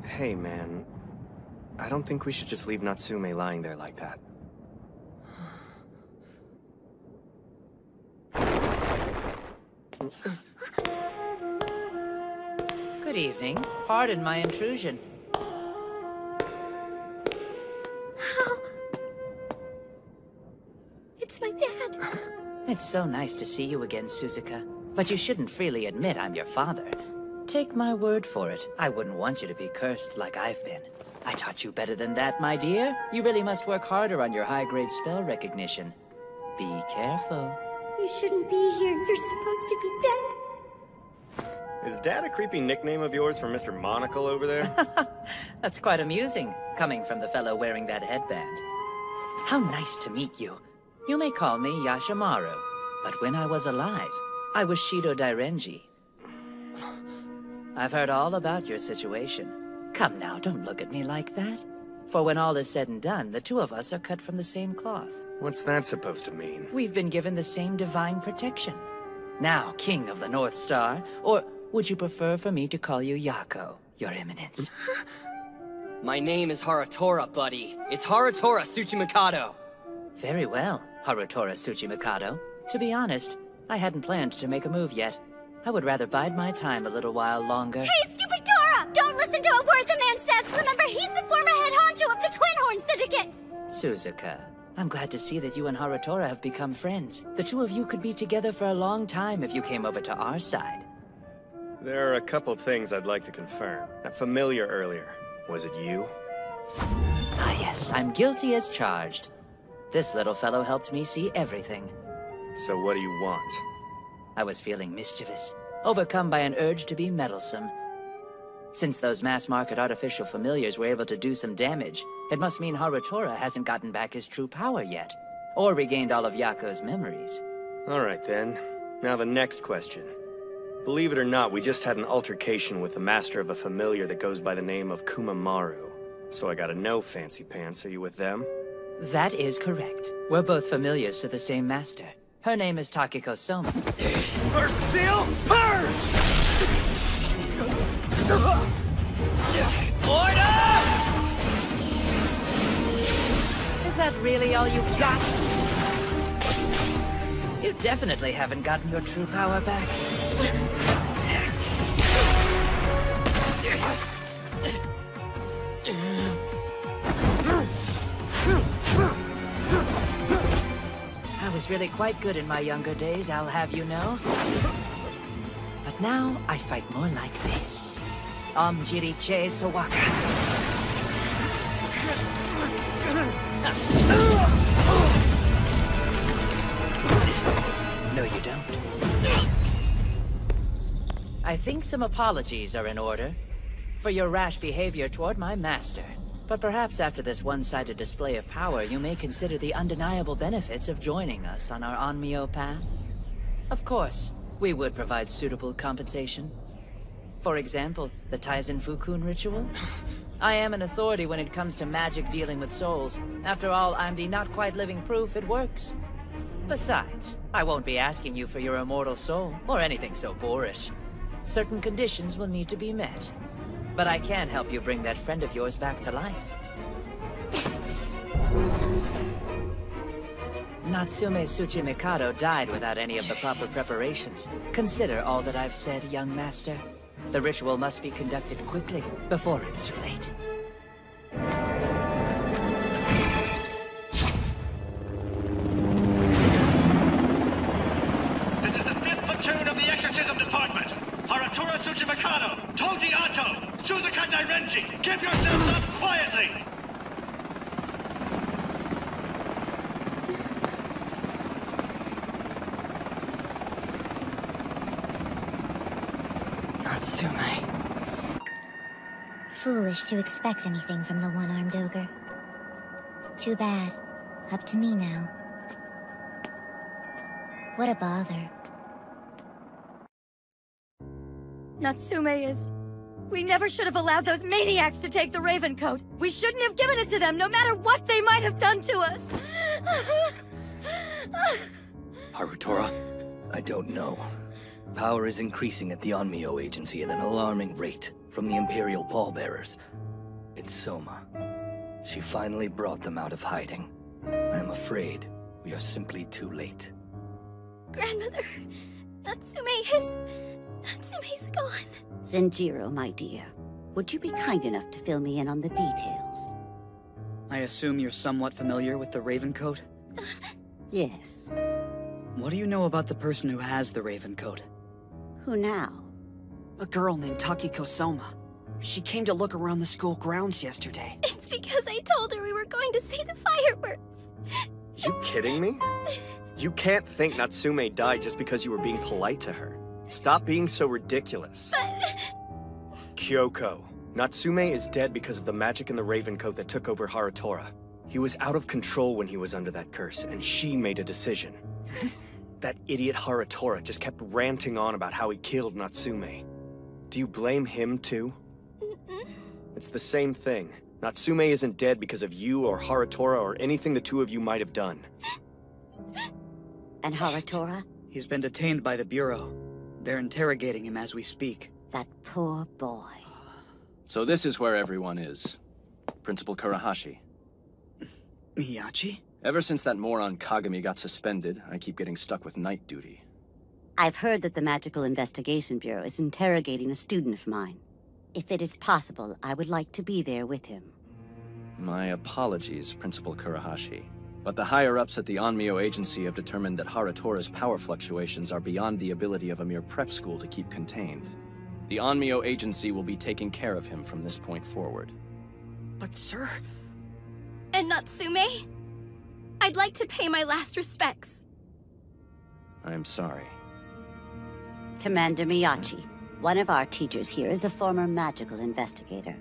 Hey, man. I don't think we should just leave Natsume lying there like that. Good evening. Pardon my intrusion. It's my dad. It's so nice to see you again, Suzuka. But you shouldn't freely admit I'm your father. Take my word for it, I wouldn't want you to be cursed like I've been. I taught you better than that, my dear. You really must work harder on your high-grade spell recognition. Be careful. You shouldn't be here. You're supposed to be dead. Is Dad a creepy nickname of yours for Mr. Monocle over there? That's quite amusing, coming from the fellow wearing that headband. How nice to meet you. You may call me Yashimaru, but when I was alive, I was Shido Dairenji. I've heard all about your situation. Come now, don't look at me like that. For when all is said and done, the two of us are cut from the same cloth. What's that supposed to mean? We've been given the same divine protection. Now, King of the North Star, or would you prefer for me to call you Yako, Your Eminence? My name is Haratora, buddy. It's Haratora Tsuchimikado. Very well, Haratora Tsuchimikado. To be honest, I hadn't planned to make a move yet. I would rather bide my time a little while longer. Hey, stupid Tora! Don't listen to a word the man says! Remember, he's the former head honcho of the Twin Horn Syndicate! Suzuka, I'm glad to see that you and Haratora have become friends. The two of you could be together for a long time if you came over to our side. There are a couple things I'd like to confirm. That familiar earlier, was it you? Ah yes, I'm guilty as charged. This little fellow helped me see everything. So what do you want? I was feeling mischievous, overcome by an urge to be meddlesome. Since those mass-market artificial familiars were able to do some damage, it must mean Haratora hasn't gotten back his true power yet, or regained all of Yako's memories. Alright then. Now the next question. Believe it or not, we just had an altercation with the master of a familiar that goes by the name of Kumamaru. So I gotta know, Fancy Pants, are you with them? That is correct. We're both familiars to the same master. Her name is Takiko Soma. First seal, purge! Order! Is that really all you've got? You definitely haven't gotten your true power back. I was really quite good in my younger days, I'll have you know. But now, I fight more like this. Omjiriche Sawaka. No, you don't. I think some apologies are in order for your rash behavior toward my master. But perhaps after this one-sided display of power, you may consider the undeniable benefits of joining us on our Onmyo path. Of course, we would provide suitable compensation. For example, the Taizen Fukun ritual. I am an authority when it comes to magic dealing with souls. After all, I'm the not-quite-living proof it works. Besides, I won't be asking you for your immortal soul, or anything so boorish. Certain conditions will need to be met. But I can help you bring that friend of yours back to life. Natsume Tsuchimikado died without any of the proper preparations. Consider all that I've said, young master. The ritual must be conducted quickly, before it's too late. This is the 5th platoon of the Exorcism Department. Haratura Tsuchimikado, Toji Ato, Suzuka Dairenji, give yourselves up quietly! Natsume. Foolish to expect anything from the one-armed ogre. Too bad. Up to me now. What a bother. Natsume is... We never should have allowed those maniacs to take the Raven Coat. We shouldn't have given it to them, no matter what they might have done to us. Harutora? I don't know. Power is increasing at the Onmyo Agency at an alarming rate from the Imperial pallbearers. It's Soma. She finally brought them out of hiding. I am afraid we are simply too late. Grandmother, Natsume's gone. Zenjiro, my dear, would you be kind enough to fill me in on the details? I assume you're somewhat familiar with the Raven Coat? Yes. What do you know about the person who has the Raven Coat? Who now? A girl named Takiko Soma. She came to look around the school grounds yesterday. It's because I told her we were going to see the fireworks. You kidding me? You can't think Natsume died just because you were being polite to her. Stop being so ridiculous. But... Kyoko, Natsume is dead because of the magic in the Raven Coat that took over Haratora. He was out of control when he was under that curse, and she made a decision. That idiot Haratora just kept ranting on about how he killed Natsume. Do you blame him too? It's the same thing. Natsume isn't dead because of you or Haratora or anything the two of you might have done. And Haratora? He's been detained by the Bureau. They're interrogating him as we speak. That poor boy. So this is where everyone is. Principal Kurahashi. Miyachi? Ever since that moron Kagami got suspended, I keep getting stuck with night duty. I've heard that the Magical Investigation Bureau is interrogating a student of mine. If it is possible, I would like to be there with him. My apologies, Principal Kurahashi. But the higher-ups at the Onmyo Agency have determined that Haratora's power fluctuations are beyond the ability of a mere prep school to keep contained. The Onmyo Agency will be taking care of him from this point forward. But sir... And Natsume? I'd like to pay my last respects. I'm sorry. Commander Miyachi, one of our teachers here is a former magical investigator.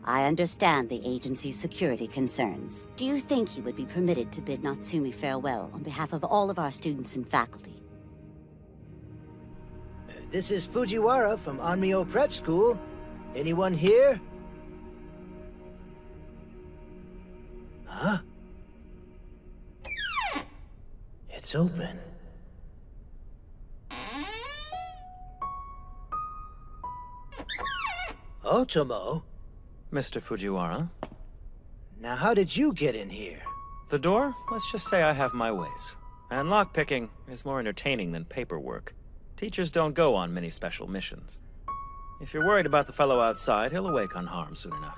I understand the agency's security concerns. Do you think he would be permitted to bid Natsume farewell on behalf of all of our students and faculty? This is Fujiwara from Onmyo Prep School. Anyone here? Huh? It's open. Otomo? Mr. Fujiwara? Now how did you get in here? The door? Let's just say I have my ways. And lockpicking is more entertaining than paperwork. Teachers don't go on many special missions. If you're worried about the fellow outside, he'll awake unharmed soon enough.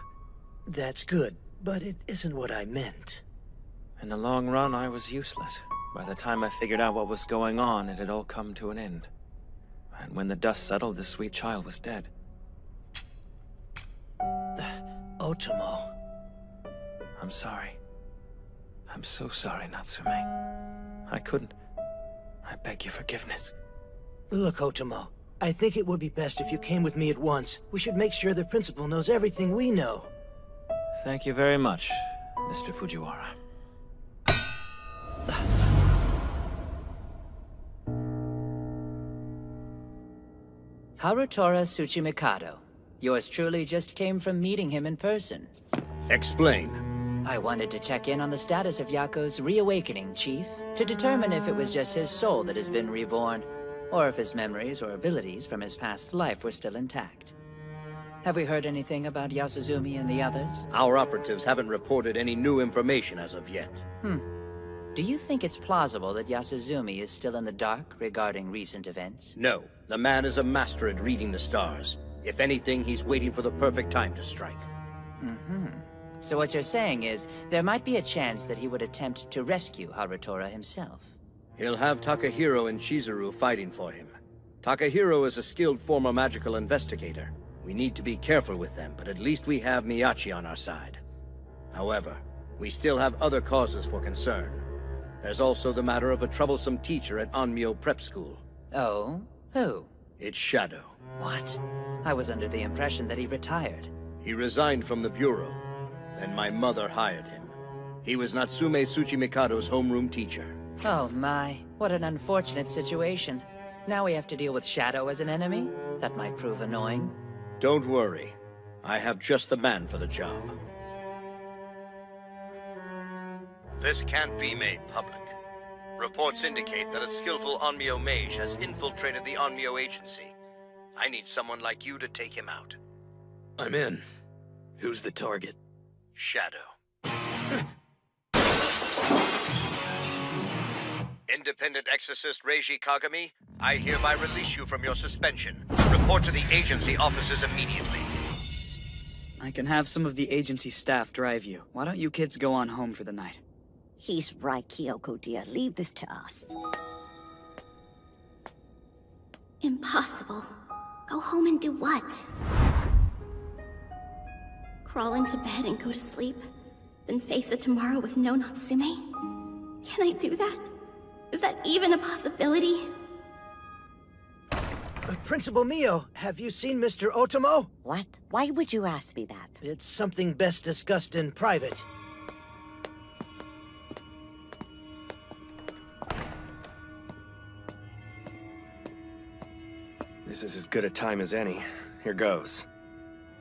That's good, but it isn't what I meant. In the long run, I was useless. By the time I figured out what was going on, it had all come to an end. And when the dust settled, the sweet child was dead. Otomo. I'm sorry. I'm so sorry, Natsume. I couldn't. I beg your forgiveness. Look, Otomo. I think it would be best if you came with me at once. We should make sure the principal knows everything we know. Thank you very much, Mr. Fujiwara. Harutora Tsuchimikado. Yours truly just came from meeting him in person. Explain. I wanted to check in on the status of Yako's reawakening, Chief, to determine if it was just his soul that has been reborn, or if his memories or abilities from his past life were still intact. Have we heard anything about Yasuzumi and the others? Our operatives haven't reported any new information as of yet. Do you think it's plausible that Yasuzumi is still in the dark regarding recent events? No. The man is a master at reading the stars. If anything, he's waiting for the perfect time to strike. So what you're saying is, there might be a chance that he would attempt to rescue Harutora himself. He'll have Takahiro and Chizuru fighting for him. Takahiro is a skilled former magical investigator. We need to be careful with them, but at least we have Miyachi on our side. However, we still have other causes for concern. There's also the matter of a troublesome teacher at Onmyo Prep School. Oh? Who? It's Shadow. What? I was under the impression that he retired. He resigned from the Bureau. Then my mother hired him. He was Natsume Tsuchimikado's homeroom teacher. Oh my, what an unfortunate situation. Now we have to deal with Shadow as an enemy? That might prove annoying. Don't worry. I have just the man for the job. This can't be made public. Reports indicate that a skillful Onmyo mage has infiltrated the Onmyo agency. I need someone like you to take him out. I'm in. Who's the target? Shadow. Independent exorcist Reiji Kagami, I hereby release you from your suspension. Report to the agency offices immediately. I can have some of the agency staff drive you. Why don't you kids go on home for the night? He's right, Kyoko dear. Leave this to us. Impossible. Go home and do what? Crawl into bed and go to sleep, then face it tomorrow with no Natsume? Can I do that? Is that even a possibility? Principal Mio, have you seen Mr. Otomo? What? Why would you ask me that? It's something best discussed in private. This is as good a time as any. Here goes.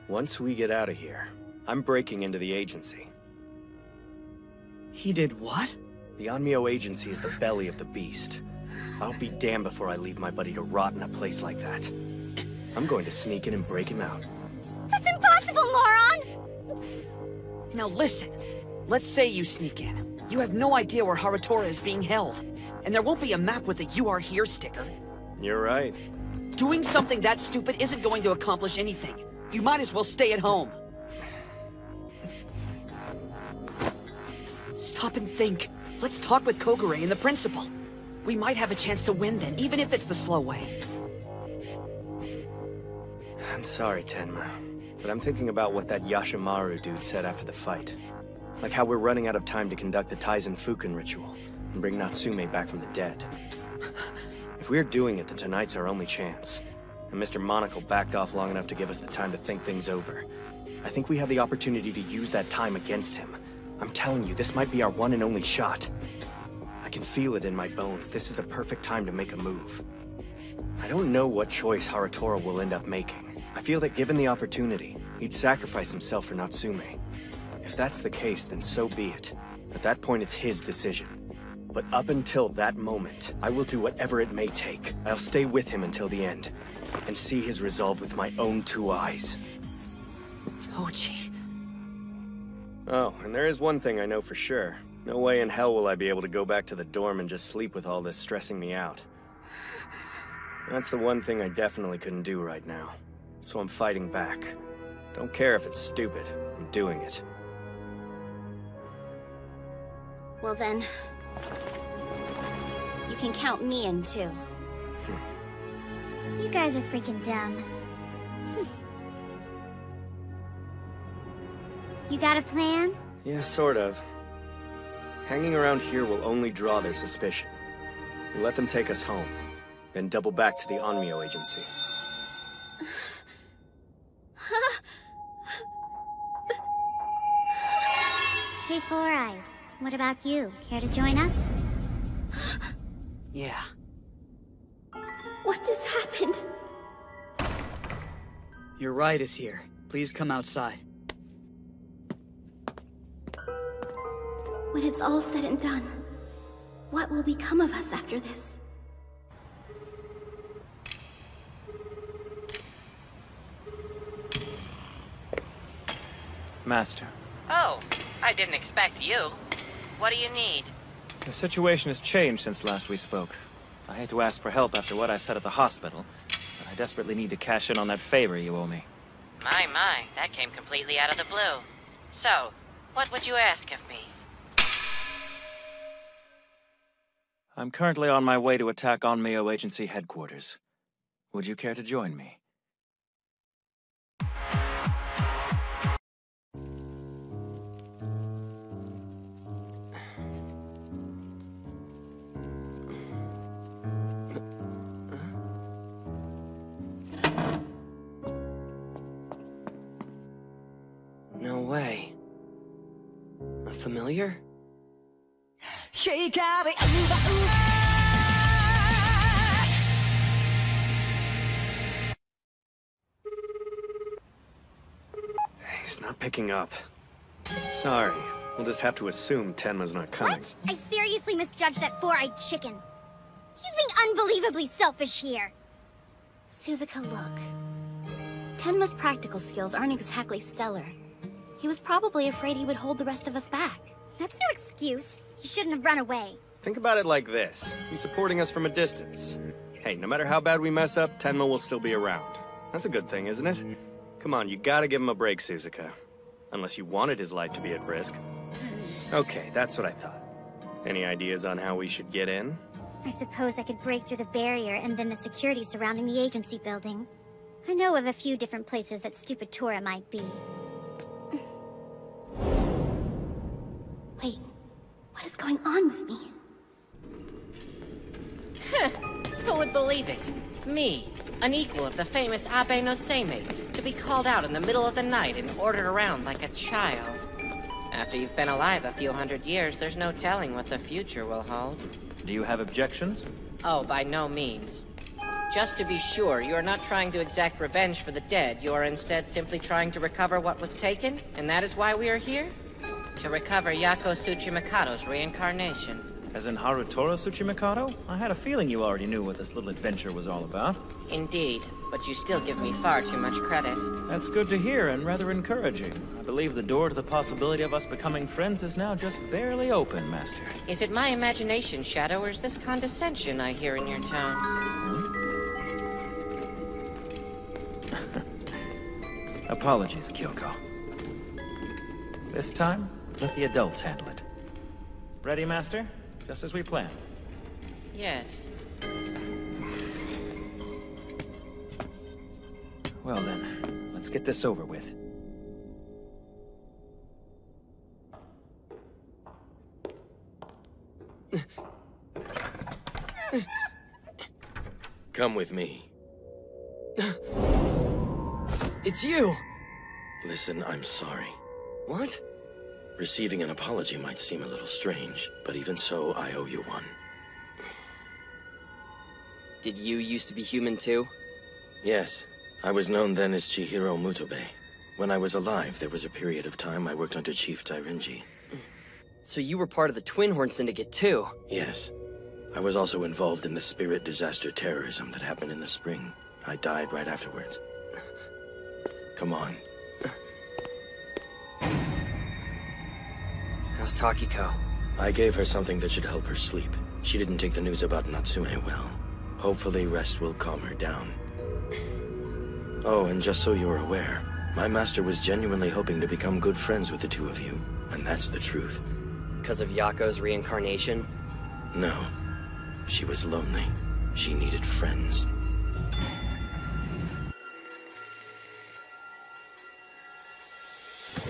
Once we get out of here, I'm breaking into the agency. He did what? The Onmyo agency is the belly of the beast. I'll be damned before I leave my buddy to rot in a place like that. I'm going to sneak in and break him out. That's impossible, moron! Now listen. Let's say you sneak in. You have no idea where Harutora is being held. And there won't be a map with a "You Are Here" sticker. You're right. Doing something that stupid isn't going to accomplish anything. You might as well stay at home. Stop and think. Let's talk with Kogure and the principal. We might have a chance to win then, even if it's the slow way. I'm sorry, Tenma, but I'm thinking about what that Yashimaru dude said after the fight. Like how we're running out of time to conduct the Taizen Fukin ritual and bring Natsume back from the dead. If we're doing it, then tonight's our only chance. And Mr. Monocle backed off long enough to give us the time to think things over. I think we have the opportunity to use that time against him. I'm telling you, this might be our one and only shot. I can feel it in my bones. This is the perfect time to make a move. I don't know what choice Harutora will end up making. I feel that given the opportunity, he'd sacrifice himself for Natsume. If that's the case, then so be it. At that point, it's his decision. But up until that moment, I will do whatever it may take. I'll stay with him until the end, and see his resolve with my own two eyes. Toji. Oh, and there is one thing I know for sure. No way in hell will I be able to go back to the dorm and just sleep with all this stressing me out. That's the one thing I definitely couldn't do right now. So I'm fighting back. Don't care if it's stupid. I'm doing it. Well then, you can count me in too. You guys are freaking dumb. You got a plan? Yeah, sort of. Hanging around here will only draw their suspicion. We let them take us home, then double back to the Onmyo agency. Hey, Four Eyes. What about you? Care to join us? Yeah. What just happened? Your ride is here. Please come outside. When it's all said and done, what will become of us after this? Master. Oh, I didn't expect you. What do you need? The situation has changed since last we spoke. I hate to ask for help after what I said at the hospital, but I desperately need to cash in on that favor you owe me. My, that came completely out of the blue. So, what would you ask of me? I'm currently on my way to attack Onmyo Agency headquarters. Would you care to join me? No way. A familiar? He's not picking up. Sorry, we'll just have to assume Tenma's not coming. What? I seriously misjudged that four-eyed chicken. He's being unbelievably selfish here. Suzuka, look. Tenma's practical skills aren't exactly stellar. He was probably afraid he would hold the rest of us back. That's no excuse. He shouldn't have run away. Think about it like this. He's supporting us from a distance. Hey, no matter how bad we mess up, Tenma will still be around. That's a good thing, isn't it? Come on, you gotta give him a break, Suzuka. Unless you wanted his life to be at risk. Okay, that's what I thought. Any ideas on how we should get in? I suppose I could break through the barrier and then the security surrounding the agency building. I know of a few different places that stupid Tora might be. Wait, what is going on with me? Who would believe it? Me, an equal of the famous Abe no Seimei, to be called out in the middle of the night and ordered around like a child. After you've been alive a few hundred years, there's no telling what the future will hold. Do you have objections? Oh, by no means. Just to be sure, you are not trying to exact revenge for the dead. You are instead simply trying to recover what was taken, and that is why we are here? To recover Yako Tsuchimikado's reincarnation. As in Harutora Tsuchimikado? I had a feeling you already knew what this little adventure was all about. Indeed, but you still give me far too much credit. That's good to hear and rather encouraging. I believe the door to the possibility of us becoming friends is now just barely open, Master. Is it my imagination, Shadow, or is this condescension I hear in your tone? Apologies, Kyoko. This time, let the adults handle it. Ready, Master? Just as we planned. Yes. Well then, let's get this over with. Come with me. It's you! Listen, I'm sorry. What? Receiving an apology might seem a little strange, but even so, I owe you one. Did you used to be human too? Yes. I was known then as Chihiro Mutobe. When I was alive, there was a period of time I worked under Chief Dairenji. So you were part of the Twin Horn Syndicate too? Yes. I was also involved in the spirit disaster terrorism that happened in the spring. I died right afterwards. Come on. How's Takiko? I gave her something that should help her sleep. She didn't take the news about Natsume well. Hopefully rest will calm her down. Oh, and just so you're aware, my master was genuinely hoping to become good friends with the two of you. And that's the truth. Because of Yako's reincarnation? No. She was lonely. She needed friends.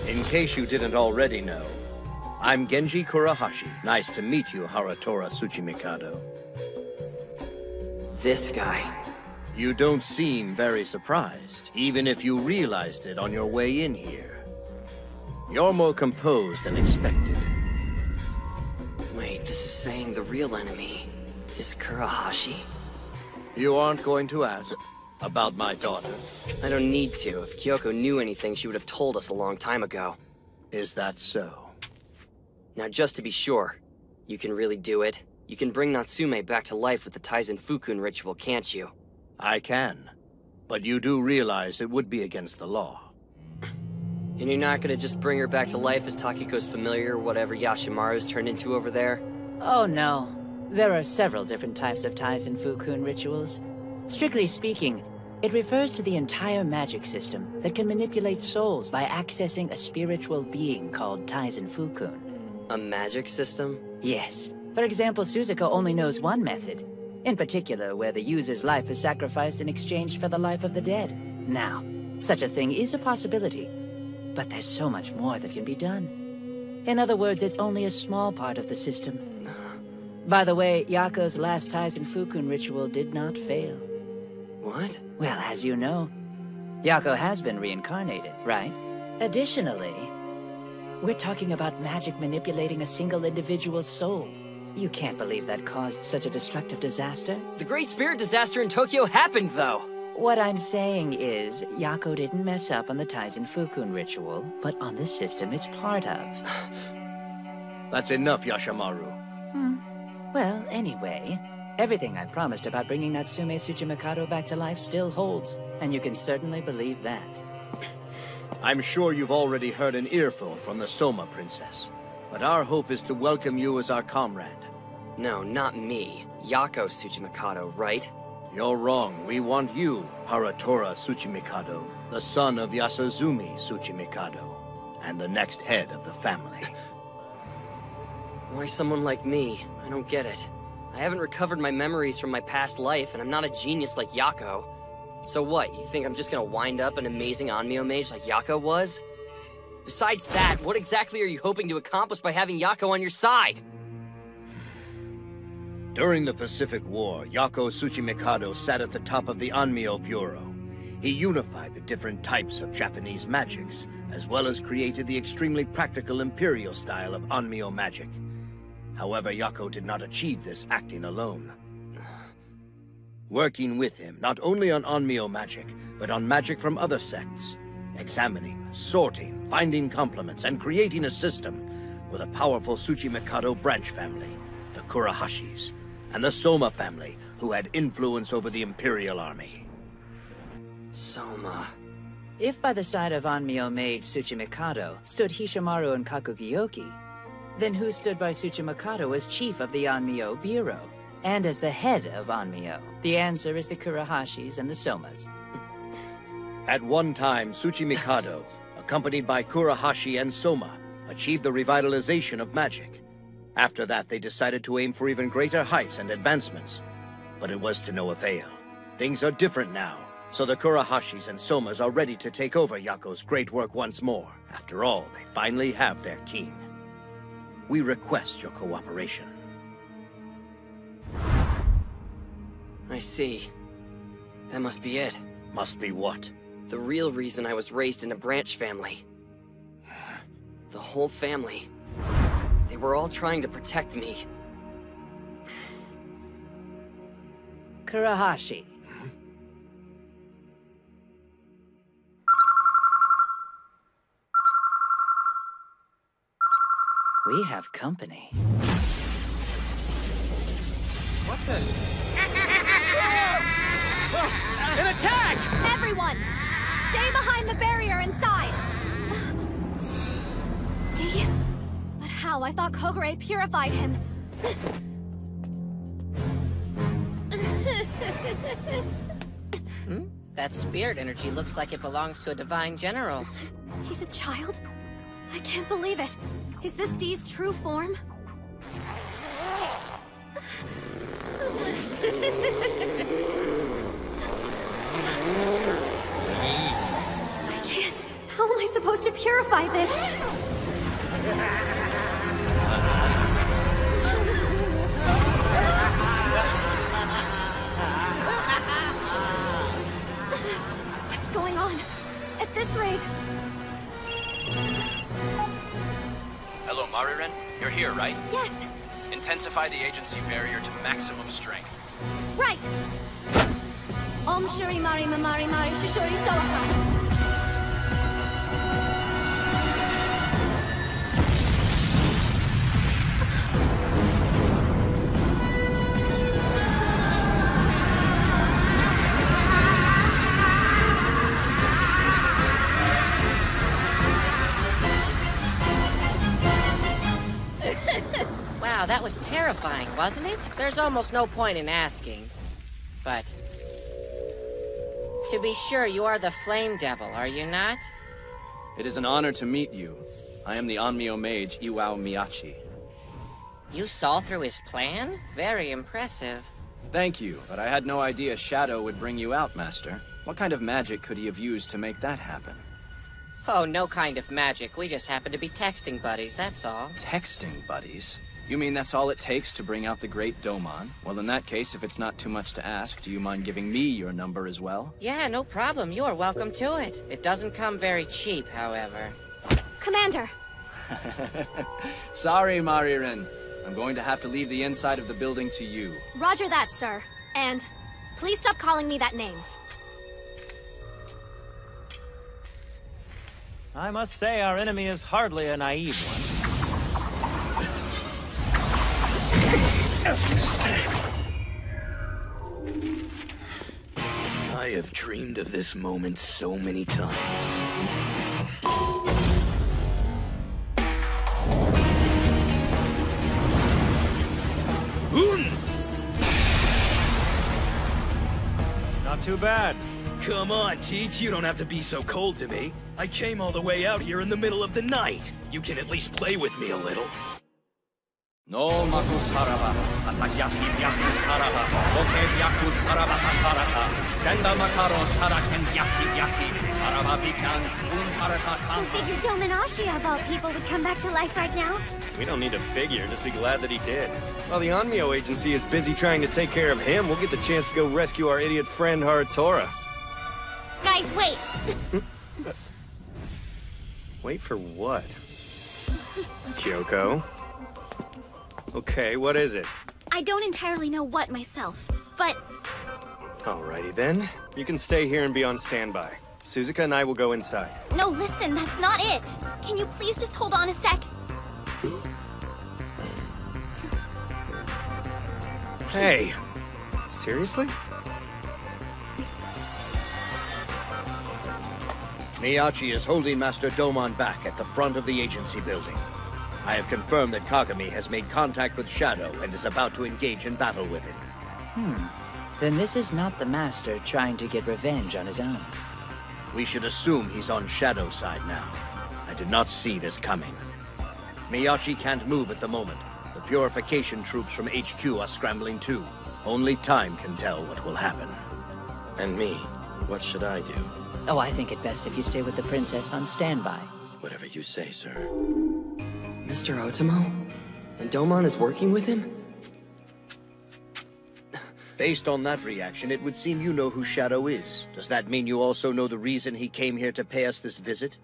In case you didn't already know, I'm Genji Kurahashi. Nice to meet you, Harutora Tsuchimikado. This guy. You don't seem very surprised, even if you realized it on your way in here. You're more composed than expected. Wait, this is saying the real enemy is Kurahashi? You aren't going to ask about my daughter? I don't need to. If Kyoko knew anything, she would have told us a long time ago. Is that so? Now, just to be sure, you can really do it? You can bring Natsume back to life with the Taizen Fukun ritual, can't you? I can. But you do realize it would be against the law. And you're not gonna just bring her back to life as Takiko's familiar or whatever Yashimaru's turned into over there? Oh no. There are several different types of Taizen Fukun rituals. Strictly speaking, it refers to the entire magic system that can manipulate souls by accessing a spiritual being called Taizen Fukun. A magic system? Yes. For example, Suzuka only knows one method. In particular, where the user's life is sacrificed in exchange for the life of the dead. Now, such a thing is a possibility, but there's so much more that can be done. In other words, it's only a small part of the system. By the way, Yako's last Taizen Fukun ritual did not fail. What? Well, as you know, Yako has been reincarnated, right? Additionally, we're talking about magic manipulating a single individual's soul. You can't believe that caused such a destructive disaster? The Great Spirit disaster in Tokyo happened, though! What I'm saying is, Yako didn't mess up on the Taizen Fukun ritual, but on the system it's part of. That's enough, Yashimaru. Well, anyway, everything I promised about bringing Natsume Tsuchimikado back to life still holds, and you can certainly believe that. I'm sure you've already heard an earful from the Soma Princess, but our hope is to welcome you as our comrade. No, not me. Yako Tsuchimikado, right? You're wrong. We want you, Haratora Tsuchimikado, the son of Yasuzumi Tsuchimikado, and the next head of the family. Why someone like me? I don't get it. I haven't recovered my memories from my past life, and I'm not a genius like Yako. So what, you think I'm just gonna wind up an amazing Onmyo mage like Yako was? Besides that, what exactly are you hoping to accomplish by having Yako on your side? During the Pacific War, Yako Tsuchimikado sat at the top of the Onmyo Bureau. He unified the different types of Japanese magics, as well as created the extremely practical imperial style of Onmyo magic. However, Yako did not achieve this acting alone. Working with him, not only on Onmyo magic, but on magic from other sects, examining, sorting, finding complements, and creating a system with a powerful Tsuchimikado branch family, the Kurahashis, and the Soma family, who had influence over the Imperial Army. Soma... If by the side of Onmyo mage Tsuchimikado stood Hishimaru and Kakugyoki, then who stood by Tsuchimikado as chief of the Onmyo Bureau? And as the head of Onmyo? The answer is the Kurahashis and the Somas. At one time, Tsuchimikado, accompanied by Kurahashi and Soma, achieved the revitalization of magic. After that, they decided to aim for even greater heights and advancements. But it was to no avail. Things are different now, so the Kurahashis and Somas are ready to take over Yako's great work once more. After all, they finally have their king. We request your cooperation. I see. That must be it. Must be what? The real reason I was raised in a branch family. The whole family. They were all trying to protect me. Kurahashi. We have company. What the? An attack! Everyone! Stay behind the barrier inside! D? But how? I thought Kogure purified him. That spirit energy looks like it belongs to a divine general. He's a child? I can't believe it. Is this D's true form? I can't. How am I supposed to purify this? What's going on? At this rate... Hello, Mariren? You're here, right? Yes. Intensify the agency barrier to maximum strength. Right. Om Shuri Mari Mamari Mari Shishori Soaka. Wow, that was terrifying, wasn't it? There's almost no point in asking. But... to be sure, you are the Flame Devil, are you not? It is an honor to meet you. I am the Onmyo mage, Iwao Miyachi. You saw through his plan? Very impressive. Thank you, but I had no idea Shadow would bring you out, Master. What kind of magic could he have used to make that happen? Oh, no kind of magic. We just happen to be texting buddies, that's all. Texting buddies? You mean that's all it takes to bring out the great Domon? Well, in that case, if it's not too much to ask, do you mind giving me your number as well? Yeah, no problem. You are welcome to it. It doesn't come very cheap, however. Commander! Sorry, Maririn. I'm going to have to leave the inside of the building to you. Roger that, sir. And please stop calling me that name. I must say, our enemy is hardly a naive one. I have dreamed of this moment so many times. Not too bad. Come on, Teach, you don't have to be so cold to me. I came all the way out here in the middle of the night. You can at least play with me a little. No maku saraba, tatakyati byaku saraba, oke byaku saraba tatarata, senda makaro saraken byaki, saraba bikan, untarata I kama. figured Dominashi of all people would come back to life right now. We don't need to figure, just be glad that he did. While the Onmyo Agency is busy trying to take care of him, we'll get the chance to go rescue our idiot friend Haratora. Guys, wait! Wait for what? Kyoko? Okay, what is it? I don't entirely know what myself, but... Alrighty then. You can stay here and be on standby. Suzuka and I will go inside. No, listen, that's not it! Can you please just hold on a sec? Hey! Seriously? Miyachi is holding Master Domon back at the front of the agency building. I have confirmed that Kagami has made contact with Shadow and is about to engage in battle with him. Then this is not the Master trying to get revenge on his own. We should assume he's on Shadow's side now. I did not see this coming. Miyachi can't move at the moment. The purification troops from HQ are scrambling too. Only time can tell what will happen. And me, what should I do? Oh, I think it best if you stay with the princess on standby. Whatever you say, sir. Mr. Otomo? And Domon is working with him? Based on that reaction, it would seem you know who Shadow is. Does that mean you also know the reason he came here to pay us this visit?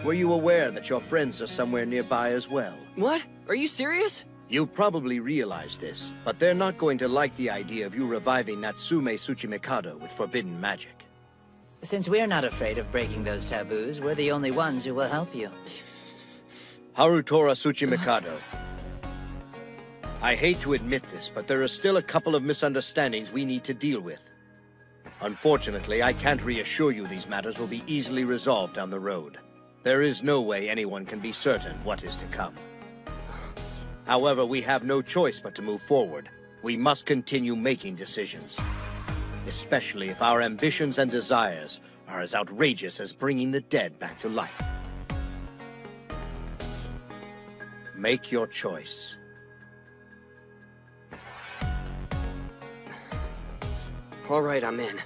Were you aware that your friends are somewhere nearby as well? What? Are you serious? You probably realize this, but they're not going to like the idea of you reviving Natsume Tsuchimikado with forbidden magic. Since we're not afraid of breaking those taboos, we're the only ones who will help you. Harutora Tsuchimikado. I hate to admit this, but there are still a couple of misunderstandings we need to deal with. Unfortunately, I can't reassure you these matters will be easily resolved down the road. There is no way anyone can be certain what is to come. However, we have no choice but to move forward. We must continue making decisions. Especially if our ambitions and desires are as outrageous as bringing the dead back to life. Make your choice. All right, I'm in.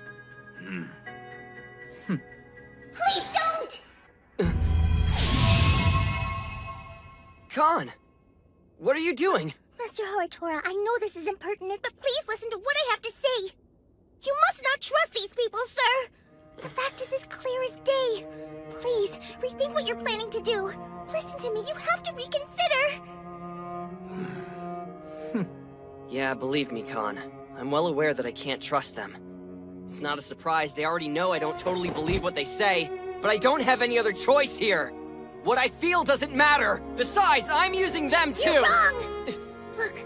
Please don't! Khan! What are you doing? Master Haratora, I know this is impertinent, but please listen to what I have to say. You must not trust these people, sir! The fact is as clear as day. Please, rethink what you're planning to do. Listen to me, you have to reconsider! Yeah, believe me, Khan. I'm well aware that I can't trust them. It's not a surprise, they already know I don't totally believe what they say, but I don't have any other choice here! What I feel doesn't matter! Besides, I'm using them too! You're wrong! Look,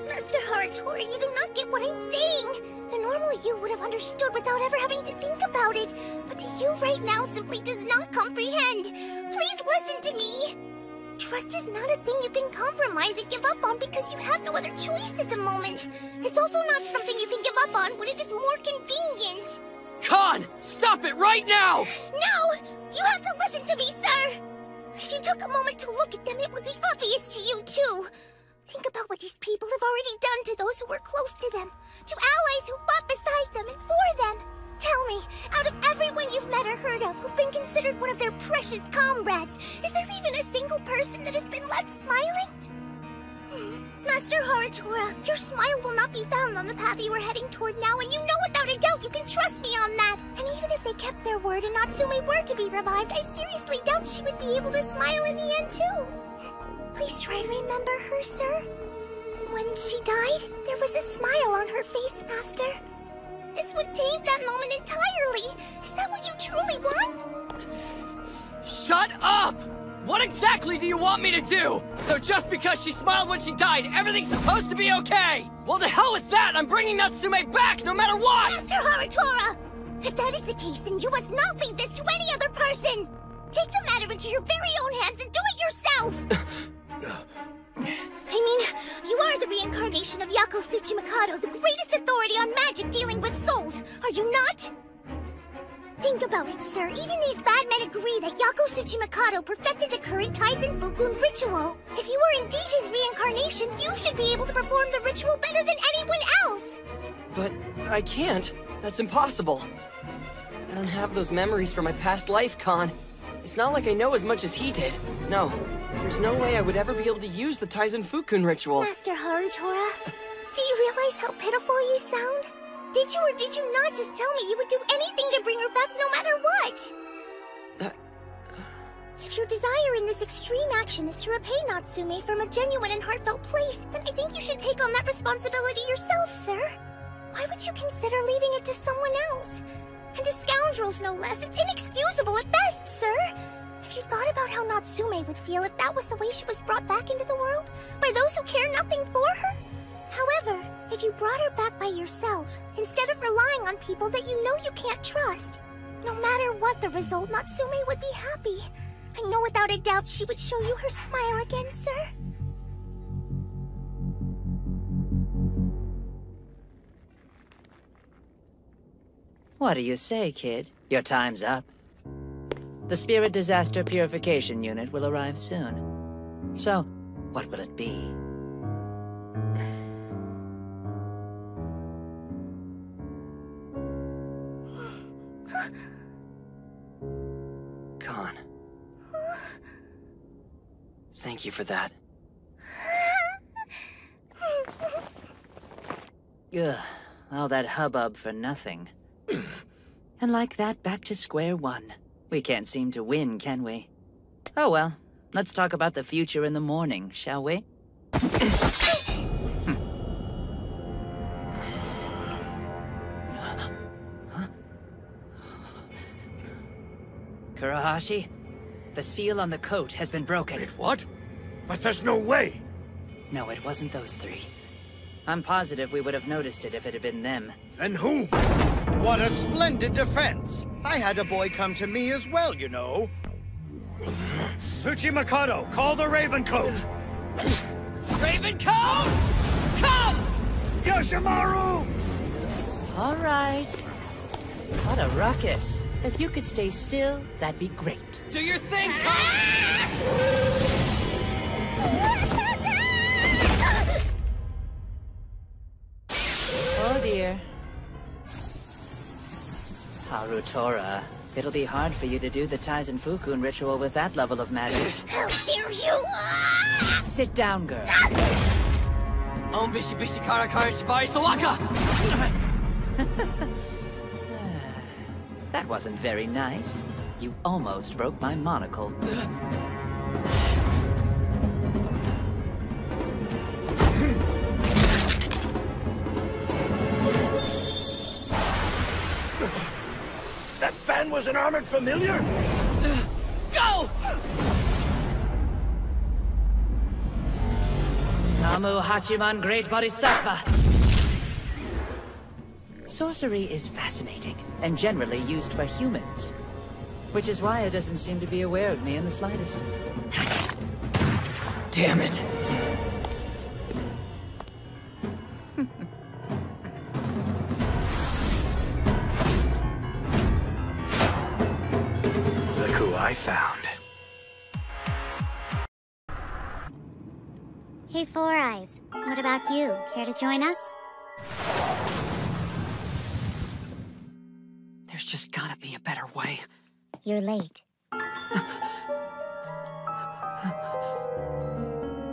Master Haratora, you do not get what I'm saying! The normal you would have understood without ever having to think about it, but the you right now simply does not comprehend! Please listen to me! Trust is not a thing you can compromise and give up on because you have no other choice at the moment. It's also not something you can give up on when it is more convenient. Khan, stop it right now! No! You have to listen to me, sir! If you took a moment to look at them, it would be obvious to you, too. Think about what these people have already done to those who were close to them, to allies who fought beside them and for them. Tell me, out of everyone you've met or heard of who've been considered one of their precious comrades, is there even a single person that has been left smiling? Master Haratora, your smile will not be found on the path you are heading toward now, and you know without a doubt you can trust me on that. And even if they kept their word and Natsume were to be revived, I seriously doubt she would be able to smile in the end too. Please try to remember her, sir. When she died, there was a smile on her face, Master. This would taint that moment entirely. Is that what you truly want? Shut up! What exactly do you want me to do? So just because she smiled when she died, everything's supposed to be okay? Well, to hell with that! I'm bringing Natsume back, no matter what! Master Haratora! If that is the case, then you must not leave this to any other person! Take the matter into your very own hands and do it yourself! I mean, you are the reincarnation of Yako Tsuchimikado, the greatest authority on magic dealing with souls, are you not? Think about it, sir. Even these bad men agree that Yako Tsuchimikado perfected the current Taizen Fukun ritual. If you are indeed his reincarnation, you should be able to perform the ritual better than anyone else! But I can't. That's impossible. I don't have those memories from my past life, Khan. It's not like I know as much as he did. No, there's no way I would ever be able to use the Taizen Fukun ritual. Master Haratora, do you realize how pitiful you sound? Did you or did you not just tell me you would do anything to bring her back no matter what? If your desire in this extreme action is to repay Natsume from a genuine and heartfelt place, then I think you should take on that responsibility yourself, sir. Why would you consider leaving it to someone else? And to scoundrels, no less. It's inexcusable at best, sir. Have you thought about how Natsume would feel if that was the way she was brought back into the world? By those who care nothing for her? However, if you brought her back by yourself, instead of relying on people that you know you can't trust, no matter what the result, Natsume would be happy. I know without a doubt she would show you her smile again, sir. What do you say, kid? Your time's up. The Spirit Disaster Purification Unit will arrive soon. So, what will it be? Khan. Thank you for that. Ugh, all that hubbub for nothing. And like that, back to square one. We can't seem to win, can we? Oh well, let's talk about the future in the morning, shall we? Kurahashi, the seal on the coat has been broken. Wait, what? But there's no way! No, it wasn't those three. I'm positive we would have noticed it if it had been them. Then who? What a splendid defense! I had a boy come to me as well, you know. Tsuchimikado, call the Ravencoat! Ravencoat! Come! Yoshimaru! All right. What a ruckus. If you could stay still, that'd be great. Do your thing, Khan! Oh dear. Harutora, it'll be hard for you to do the Taizen Fukun ritual with that level of magic. How dare you! Sit down, girl. Om Bishi Bishi Kara Kara Shibari Sawaka! That wasn't very nice. You almost broke my monocle. That fan was an armored familiar? Go! Namu Hachiman Great Bodhisattva! Sorcery is fascinating, and generally used for humans. Which is why it doesn't seem to be aware of me in the slightest. Damn it. Look who I found. Hey, Four Eyes. What about you? Care to join us? There's just gotta be a better way. You're late.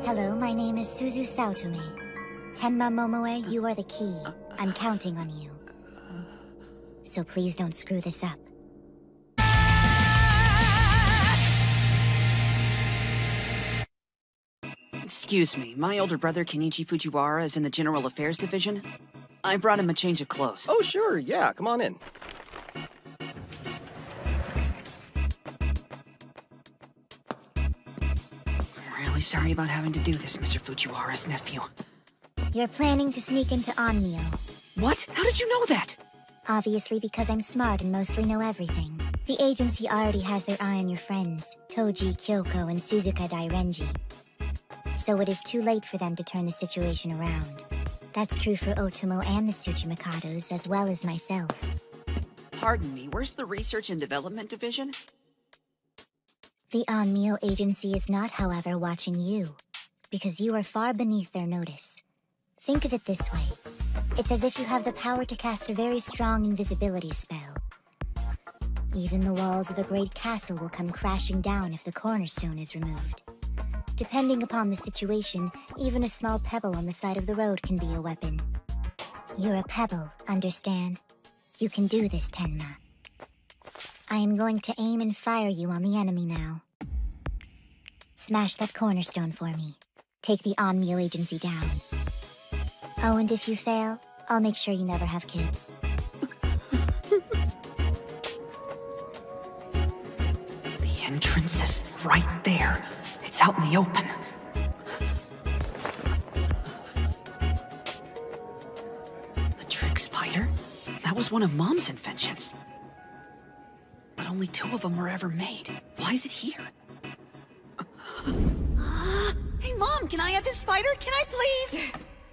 Hello, my name is Suzu Saotome. Tenma Momoe, you are the key. I'm counting on you. So please don't screw this up. Excuse me, my older brother Kenichi Fujiwara is in the General Affairs Division. I brought him a change of clothes. Oh, sure, yeah, come on in. I'm really sorry about having to do this, Mr. Fujiwara's nephew. You're planning to sneak into Onmyo. What? How did you know that? Obviously because I'm smart and mostly know everything. The agency already has their eye on your friends, Toji, Kyoko, and Suzuka Dairenji. So it is too late for them to turn the situation around. That's true for Otomo and the Tsuchimikados, as well as myself. Pardon me, where's the Research and Development Division? The Onmyo agency is not, however, watching you, because you are far beneath their notice. Think of it this way. It's as if you have the power to cast a very strong invisibility spell. Even the walls of a great castle will come crashing down if the cornerstone is removed. Depending upon the situation, even a small pebble on the side of the road can be a weapon. You're a pebble, understand? You can do this, Tenma. I am going to aim and fire you on the enemy now. Smash that cornerstone for me. Take the Onmyo agency down. Oh, and if you fail, I'll make sure you never have kids. The entrance is right there. It's out in the open. The trick spider? That was one of Mom's inventions. But only 2 of them were ever made. Why is it here? Hey, Mom, can I have this spider? Can I please?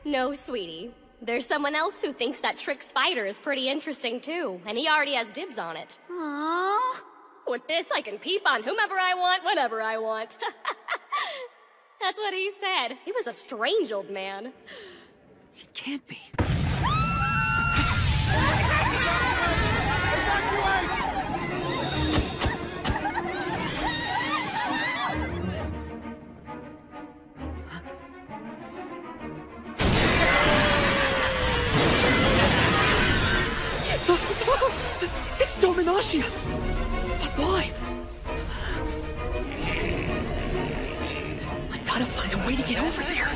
No, sweetie. There's someone else who thinks that trick spider is pretty interesting too, and he already has dibs on it. Aww. With this, I can peep on whomever I want, whenever I want. That's what he said. He was a strange old man. It can't be. It's Dominacia! But why? I've gotta find a way to get over there.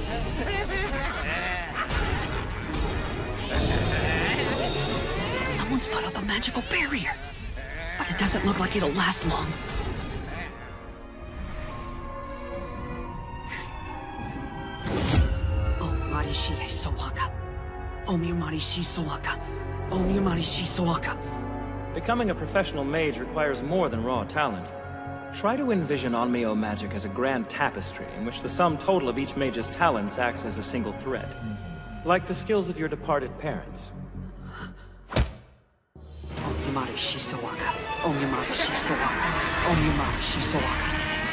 Someone's put up a magical barrier, but it doesn't look like it'll last long. Oh, Marishi Sowaka. Omiyo Marishi Sowaka. Omiyo Marishi Sowaka. Becoming a professional mage requires more than raw talent. Try to envision Onmyo magic as a grand tapestry in which the sum total of each mage's talents acts as a single thread. Like the skills of your departed parents. Omiyamari Shisowaka. Omiyamari Shisowaka. Omiyamari Shisowaka.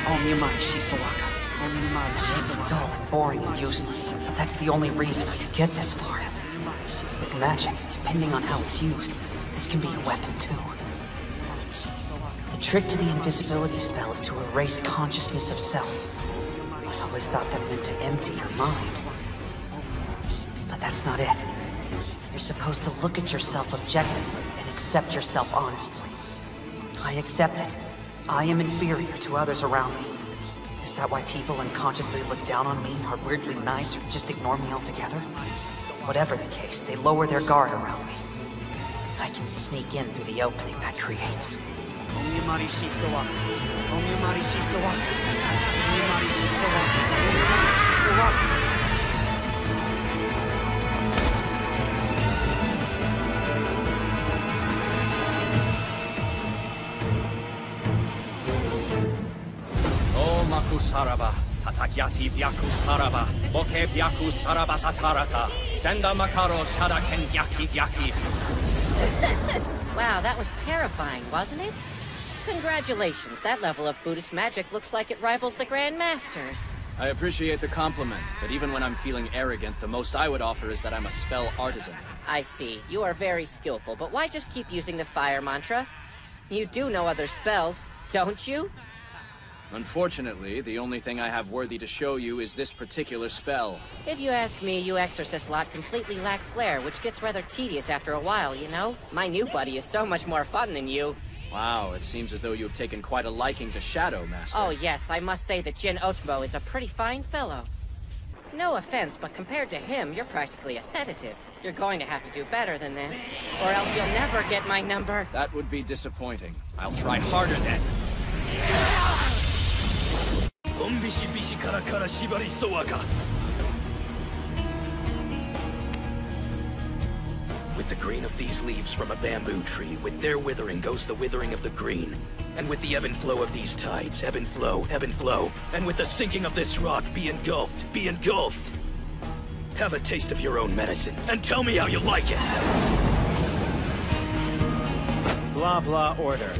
Omiyamari Shisowaka. Omiyamari Shisowaka. Dull and boring and useless, but that's the only reason I could get this far. With magic, depending on how it's used, this can be a weapon too. The trick to the invisibility spell is to erase consciousness of self. I always thought that meant to empty your mind. But that's not it. You're supposed to look at yourself objectively and accept yourself honestly. I accept it. I am inferior to others around me. Is that why people unconsciously look down on me, are weirdly nice, or just ignore me altogether? Whatever the case, they lower their guard around me. I can sneak in through the opening that creates. Omiyamari Shisowaka. Omiyamari Shisowaka. Omiyamari Shisowaka. Omiyamari Shisowaka. Atakyati Byaku Saraba, Boke Byaku Saraba Tatarata, Senda Makaro Shadaken Yaki Yaki. Wow, that was terrifying, wasn't it? Congratulations, that level of Buddhist magic looks like it rivals the Grand Masters. I appreciate the compliment, but even when I'm feeling arrogant, the most I would offer is that I'm a spell artisan. I see. You are very skillful, but why just keep using the fire mantra? You do know other spells, don't you? Unfortunately, the only thing I have worthy to show you is this particular spell. If you ask me, you exorcist lot completely lack flair, which gets rather tedious after a while, you know? My new buddy is so much more fun than you. Wow, it seems as though you've taken quite a liking to Shadow, Master. Oh yes, I must say that Jin Otomo is a pretty fine fellow. No offense, but compared to him, you're practically a sedative. You're going to have to do better than this, or else you'll never get my number. That would be disappointing. I'll try harder then. With the green of these leaves from a bamboo tree, with their withering goes the withering of the green. And with the ebb and flow of these tides, ebb and flow, and with the sinking of this rock, be engulfed, be engulfed. Have a taste of your own medicine, and tell me how you like it. Blah blah order.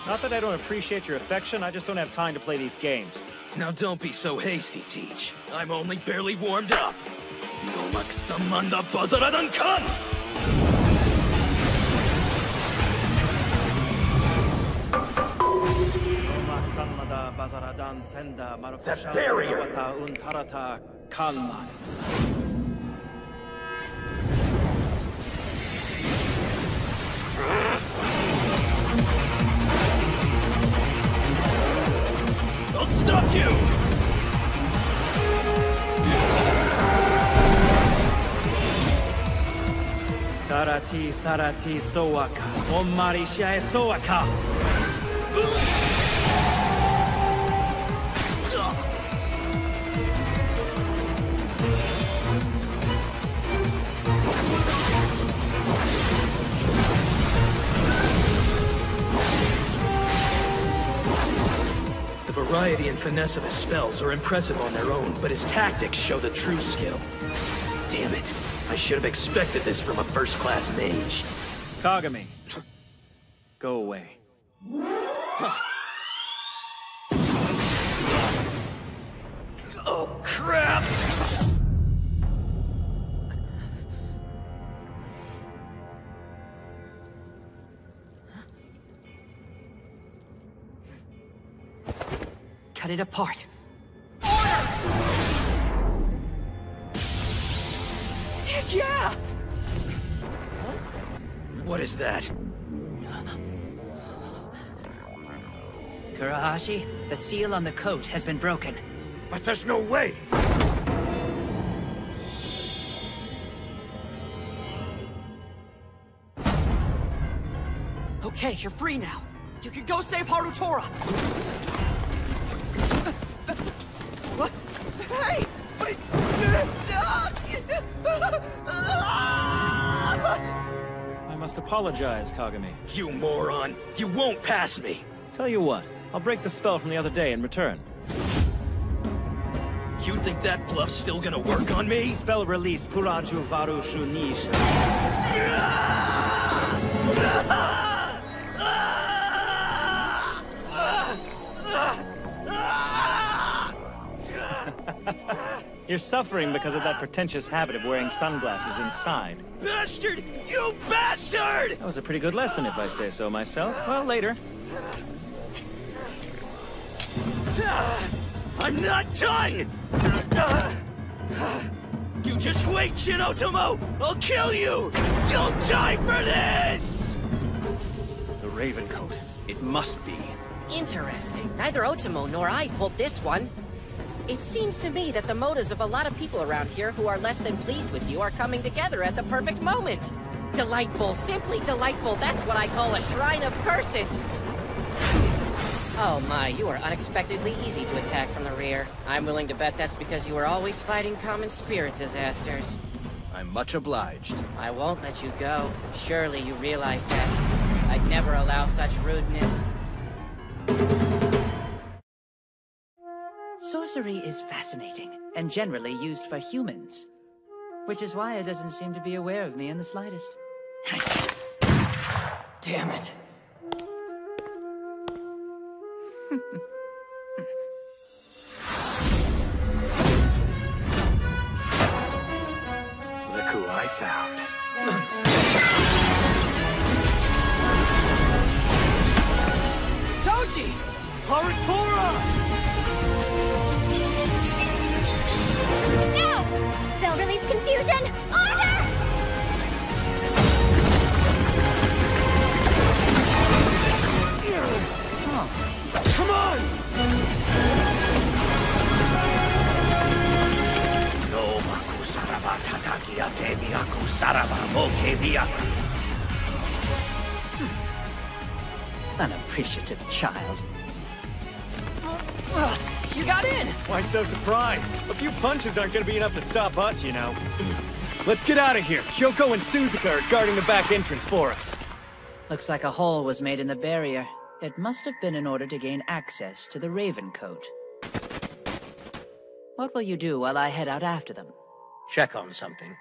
Not that I don't appreciate your affection, I just don't have time to play these games. Now don't be so hasty, Teach. I'm only barely warmed up. Nomak Samanda Bazaradan Khan! That barrier! I'll stop you! Sarati Sarati Sowaka, Omari Shiae Sowaka! The variety and finesse of his spells are impressive on their own, but his tactics show the true skill. Damn it. I should have expected this from a first-class mage. Kagami. Go away. Oh, crap! Cut it apart. Heck yeah! What is that? Kurahashi, the seal on the coat has been broken. But there's no way! Okay, you're free now. You can go save Harutora! What? Hey! What is... I must apologize, Kagami. You moron! You won't pass me! Tell you what, I'll break the spell from the other day in return. You think that bluff's still gonna work on me? Spell release Puraju Varu Shunisha. You're suffering because of that pretentious habit of wearing sunglasses inside. Bastard! You bastard! That was a pretty good lesson, if I say so myself. Well, later. I'm not done! You just wait, Jin Otomo! I'll kill you! You'll die for this! The Ravencoat. It must be. Interesting. Neither Otomo nor I pulled this one. It seems to me that the motives of a lot of people around here who are less than pleased with you are coming together at the perfect moment. Delightful, simply delightful. That's what I call a shrine of curses. Oh my, you are unexpectedly easy to attack from the rear. I'm willing to bet that's because you are always fighting common spirit disasters. I'm much obliged. I won't let you go. Surely you realize that. I'd never allow such rudeness. Sorcery is fascinating, and generally used for humans. Which is why it doesn't seem to be aware of me in the slightest. Damn it. Look who I found. Toji! Haratora! No! Spell release confusion! Order! Come on! No maku saraba tataki ate miyaku saraba moke miyaku. Unappreciative child. You got in! Why so surprised? A few punches aren't gonna be enough to stop us, you know. Let's get out of here. Kyoko and Suzuka are guarding the back entrance for us. Looks like a hole was made in the barrier. It must have been in order to gain access to the Raven Coat. What will you do while I head out after them? Check on something.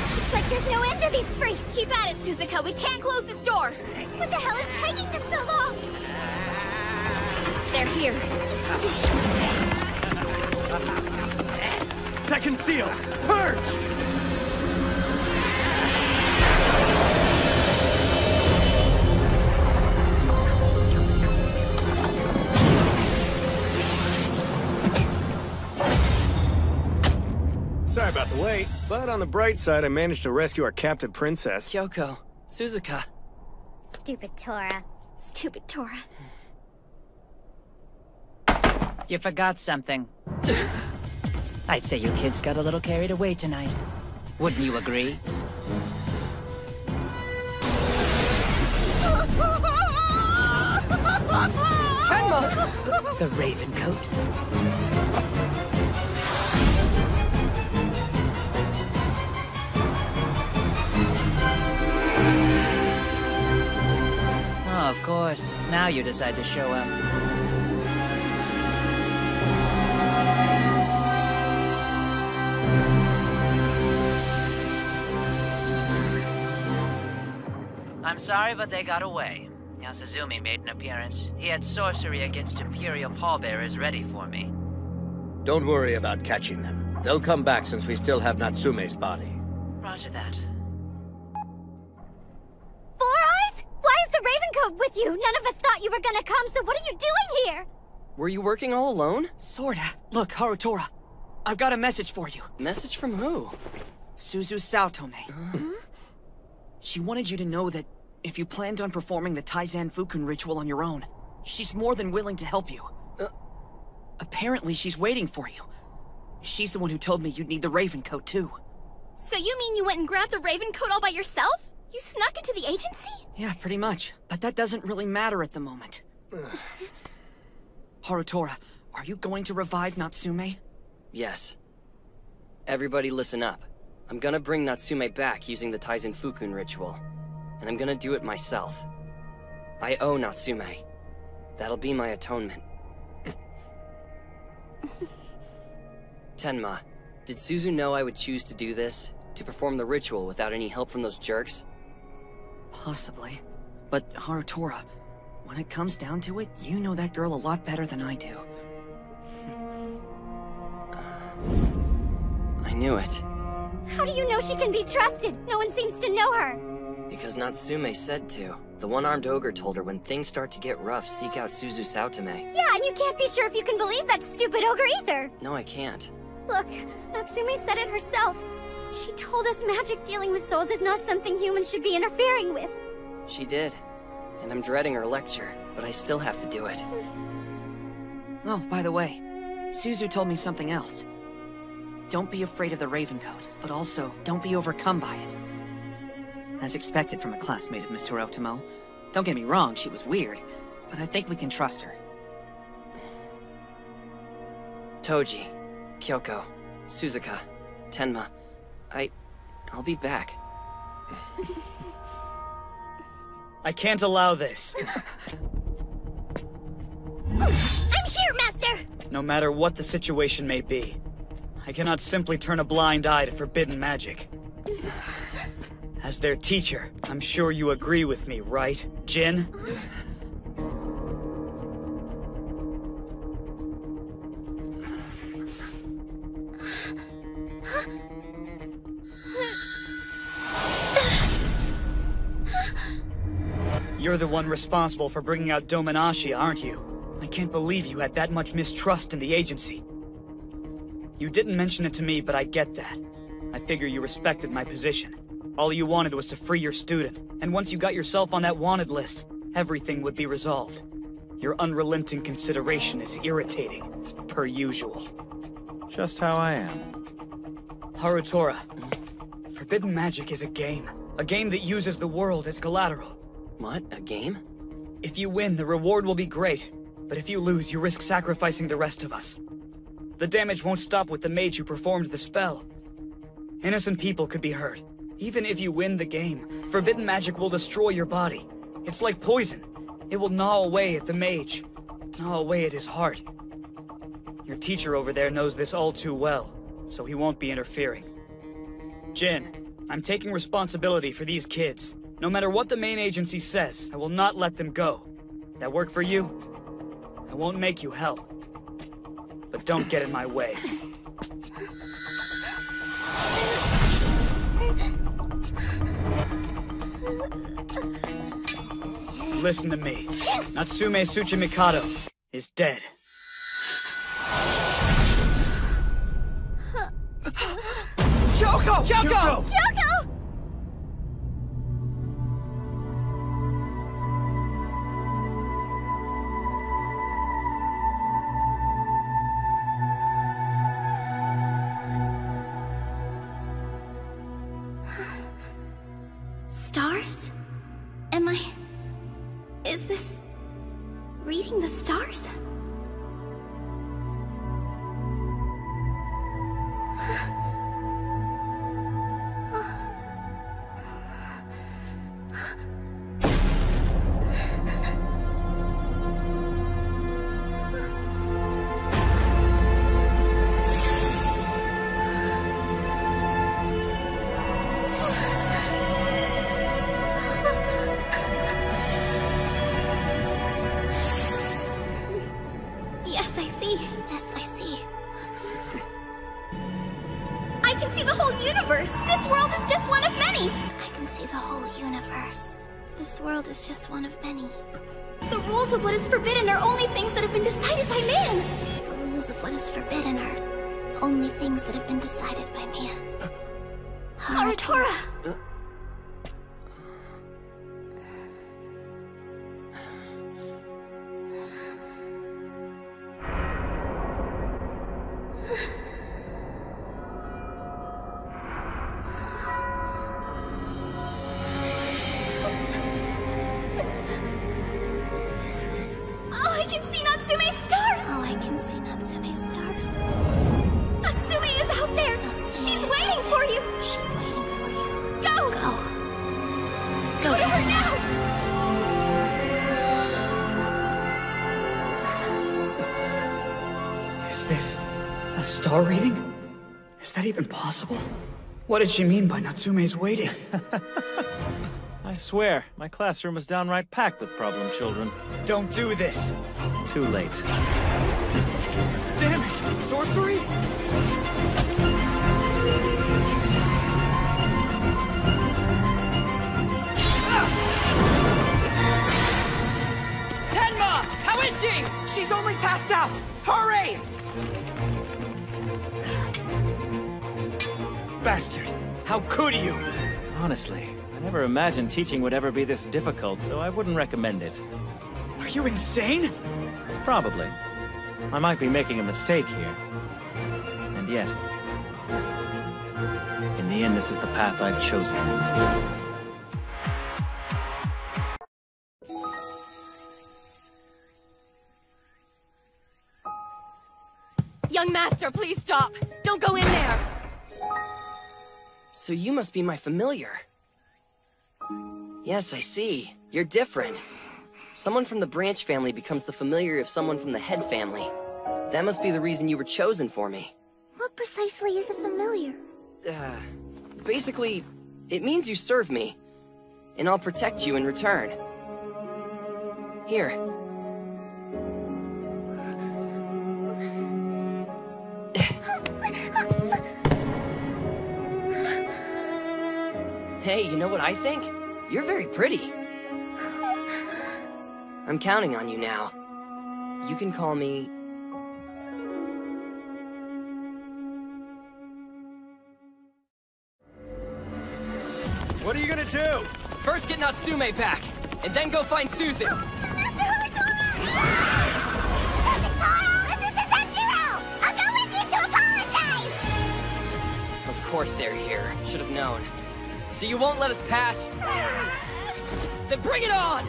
Looks like there's no end to these freaks! Keep at it, Suzuka. We can't close this door. What the hell is taking them so long? They're here. Second seal! Purge! Sorry about the wait, but on the bright side, I managed to rescue our captive princess. Kyoko, Suzuka. Stupid Tora. Stupid Tora. You forgot something. I'd say you kids got a little carried away tonight. Wouldn't you agree? Tenma! The Raven Coat? Oh, of course. Now you decide to show up. I'm sorry, but they got away. Yasuzumi made an appearance. He had sorcery against Imperial pallbearers ready for me. Don't worry about catching them. They'll come back since we still have Natsume's body. Roger that. Four Eyes? Why is the Ravencoat with you? None of us thought you were gonna come, so what are you doing here? Were you working all alone? Sorta. Look, Harutora. I've got a message for you. Message from who? Suzu Saotome. She wanted you to know that if you planned on performing the Taizan Fukun ritual on your own, she's more than willing to help you. Apparently, she's waiting for you. She's the one who told me you'd need the Ravencoat, too. So you mean you went and grabbed the Ravencoat all by yourself? You snuck into the agency? Yeah, pretty much. But that doesn't really matter at the moment. Harutora, are you going to revive Natsume? Yes. Everybody listen up. I'm gonna bring Natsume back using the Taizan Fukun ritual. And I'm gonna do it myself. I owe Natsume. That'll be my atonement. Tenma, did Suzu know I would choose to do this? To perform the ritual without any help from those jerks? Possibly. But Harutora, when it comes down to it, you know that girl a lot better than I do. I knew it. How do you know she can be trusted? No one seems to know her. Because Natsume said to. The one-armed ogre told her when things start to get rough, seek out Suzu Saotome. Yeah, and you can't be sure if you can believe that stupid ogre either. No, I can't. Look, Natsume said it herself. She told us magic dealing with souls is not something humans should be interfering with. She did. And I'm dreading her lecture, but I still have to do it. Oh, by the way, Suzu told me something else. Don't be afraid of the Ravencoat, but also don't be overcome by it. As expected from a classmate of Mr. Otomo, Don't get me wrong, she was weird, but I think we can trust her. Toji, Kyoko, Suzuka, Tenma, I'll be back. I can't allow this. I'm here, Master! No matter what the situation may be, I cannot simply turn a blind eye to forbidden magic. As their teacher, I'm sure you agree with me, right, Jin? You're the one responsible for bringing out Dominashi, aren't you? I can't believe you had that much mistrust in the agency. You didn't mention it to me, but I get that. I figure you respected my position. All you wanted was to free your student, and once you got yourself on that wanted list, everything would be resolved. Your unrelenting consideration is irritating, per usual. Just how I am. Harutora, forbidden magic is a game that uses the world as collateral. What? A game? If you win, the reward will be great, but if you lose, you risk sacrificing the rest of us. The damage won't stop with the mage who performed the spell. Innocent people could be hurt. Even if you win the game, forbidden magic will destroy your body. It's like poison. It will gnaw away at the mage, gnaw away at his heart. Your teacher over there knows this all too well, so he won't be interfering. Jin, I'm taking responsibility for these kids. No matter what the main agency says, I will not let them go. That work for you? I won't make you help. But don't get in my way. Listen to me. Natsume Tsuchimikado is dead. Kyoko! Kyoko! Kyoko! Stars? Is this... reading the stars? Yes, I see. Yes, I see. I can see the whole universe! This world is just one of many! I can see the whole universe. This world is just one of many. The rules of what is forbidden are only things that have been decided by man! The rules of what is forbidden are only things that have been decided by man. Harutora! Oh, I can see Natsume's stars! Oh, I can see Natsume's stars. Natsume is out there! She's waiting for you! She's waiting for you. Go! Go. Go to her now! Is this a star reading? Is that even possible? What did she mean by Natsume's waiting? I swear, my classroom is downright packed with problem children. Don't do this! Too late. Damn it! Sorcery? Tenma! How is she? She's only passed out! Hurry! Bastard! How could you? Honestly, I never imagined teaching would ever be this difficult, so I wouldn't recommend it. Are you insane? Probably. I might be making a mistake here. And yet, in the end, this is the path I've chosen. Young master, please stop! Don't go in there! So you must be my familiar. Yes, I see. You're different. Someone from the Branch family becomes the familiar of someone from the Head family. That must be the reason you were chosen for me. What precisely is a familiar? Basically, it means you serve me. And I'll protect you in return. Here. Hey, you know what I think? You're very pretty. I'm counting on you now. You can call me... What are you gonna do? First get Natsume back, and then go find Suzu. Master Horitoro! Listen to Tanjiro! I'll go with you to apologize! Of course they're here. Should have known. So you won't let us pass? Then bring it on!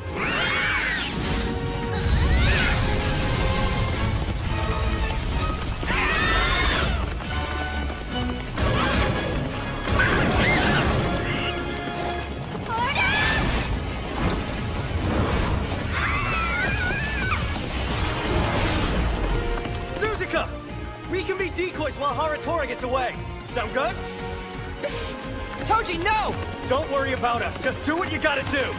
Suzuka! We can be decoys while Haratora gets away. Sound good? Toji, no! Don't worry about us. Just do what you gotta do.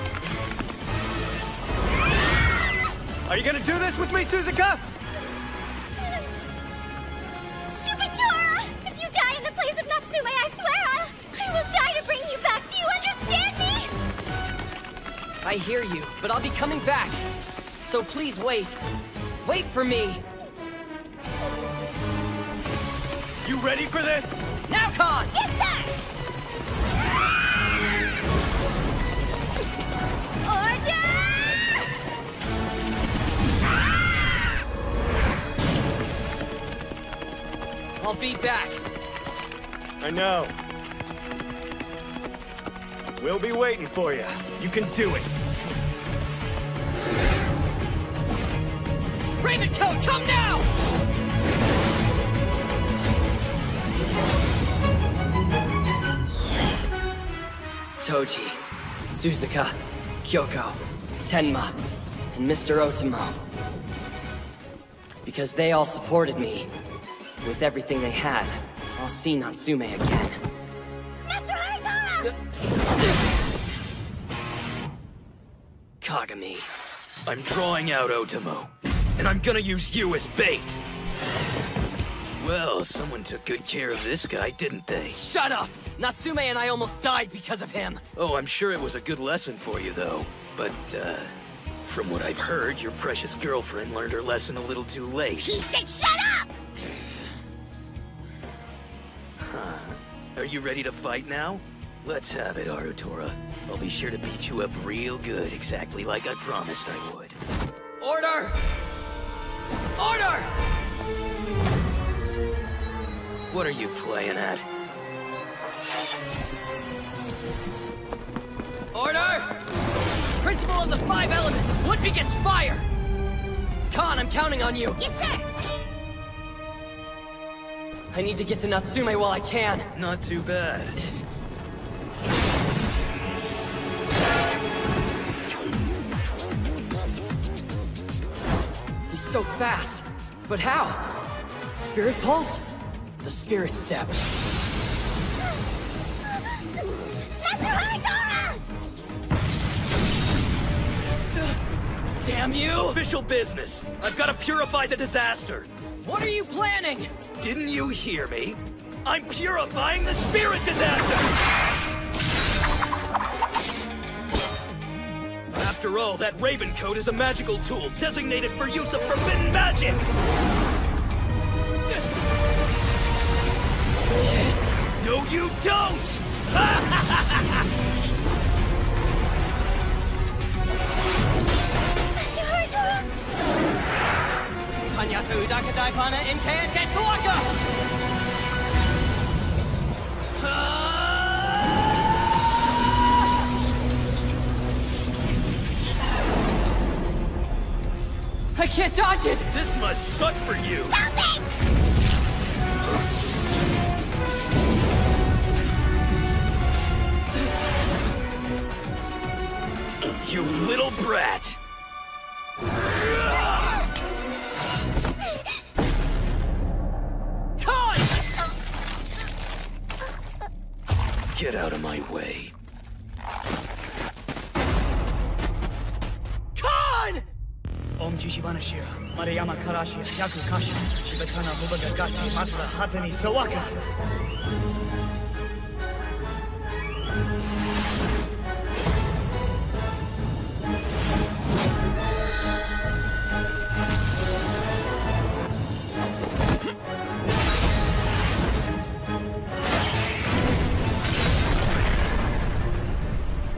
Are you gonna do this with me, Suzuka? Stupid Tora! If you die in the place of Natsume, I swear I will die to bring you back. Do you understand me? I hear you, but I'll be coming back. So please wait. Wait for me. You ready for this? Now, Khan! Yes, sir! I'll be back. I know. We'll be waiting for you. You can do it. Ravencoat, come now! Toji, Suzuka, Kyoko, Tenma, and Mr. Otomo. Because they all supported me. With everything they had, I'll see Natsume again. Master Horitoro! Kagami. I'm drawing out Otomo, and I'm gonna use you as bait. Well, someone took good care of this guy, didn't they? Shut up! Natsume and I almost died because of him. Oh, I'm sure it was a good lesson for you, though. But, from what I've heard, your precious girlfriend learned her lesson a little too late. He said shut up! Huh. Are you ready to fight now? Let's have it, Harutora. I'll be sure to beat you up real good, exactly like I promised I would. Order! Order! What are you playing at? Order! Principle of the 5 elements! What begets fire? Khan, I'm counting on you! Yes, sir! I need to get to Natsume while I can. Not too bad. He's so fast. But how? Spirit Pulse? The Spirit Step. Master Horitoro! Damn you! Official business. I've got to purify the disaster. What are you planning? Didn't you hear me? I'm purifying the spirit disaster! After all, that Ravencoat is a magical tool designated for use of forbidden magic! No, you don't! Master Horitoro! Tanyata Udaka Daipana Inkan Getsuaka! I can't dodge it! This must suck for you! Stop it! Get out of my way. Khan! Om Jishibanashira, Mariyama Karashia, Yaku Kasha, Shibatana Hubagagati, Matra Hatani Sawaka.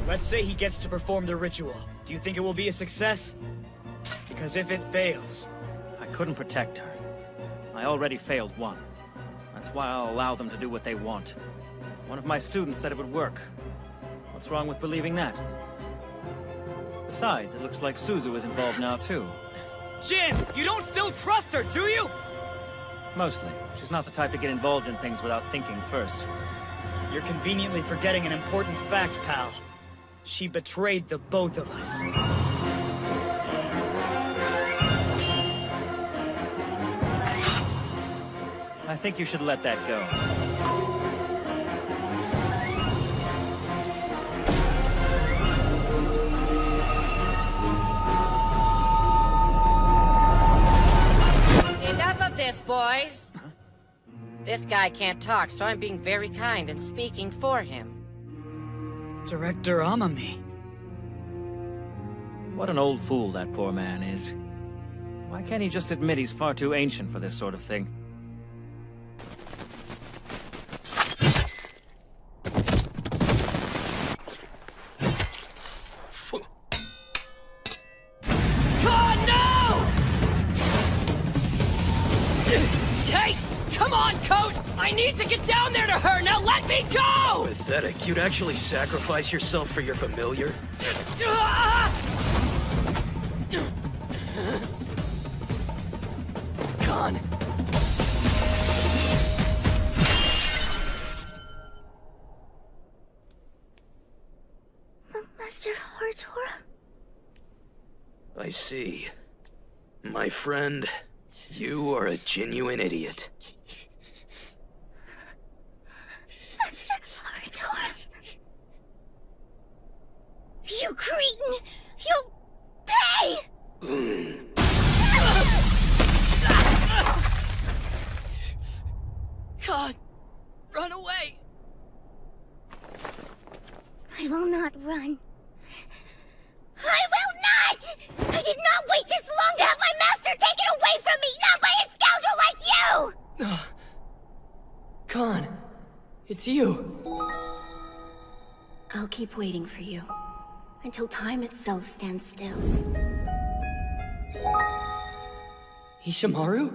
Let's say he gets to perform the ritual. Do you think it will be a success? Because if it fails... I couldn't protect her. I already failed one. That's why I'll allow them to do what they want. One of my students said it would work. What's wrong with believing that? Besides, it looks like Suzu is involved now too. Jin, you don't still trust her, do you? Mostly. She's not the type to get involved in things without thinking first. You're conveniently forgetting an important fact, pal. She betrayed the both of us. I think you should let that go. Enough of this, boys! Huh? This guy can't talk, so I'm being very kind and speaking for him. Director Amami. What an old fool that poor man is. Why can't he just admit he's far too ancient for this sort of thing? God, no! Hey! Come on, Coach! I need to get down there to her! Now let me go! Pathetic. You'd actually sacrifice yourself for your familiar? Khan! Master Horatora? I see. My friend, you are a genuine idiot. Master Horatora? You cretin! You'll pay! God, run away! I will not run. I will not! I did not wait this long to have my master taken away from me, not by a scoundrel like you! Khan, it's you. I'll keep waiting for you, until time itself stands still. Ishimaru?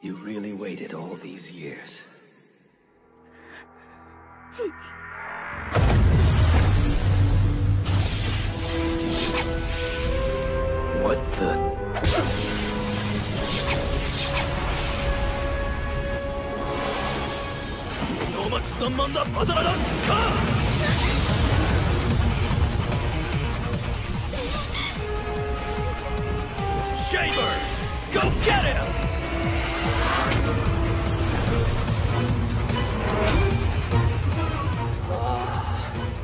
You really waited all these years. What the... Shaver! Go get him!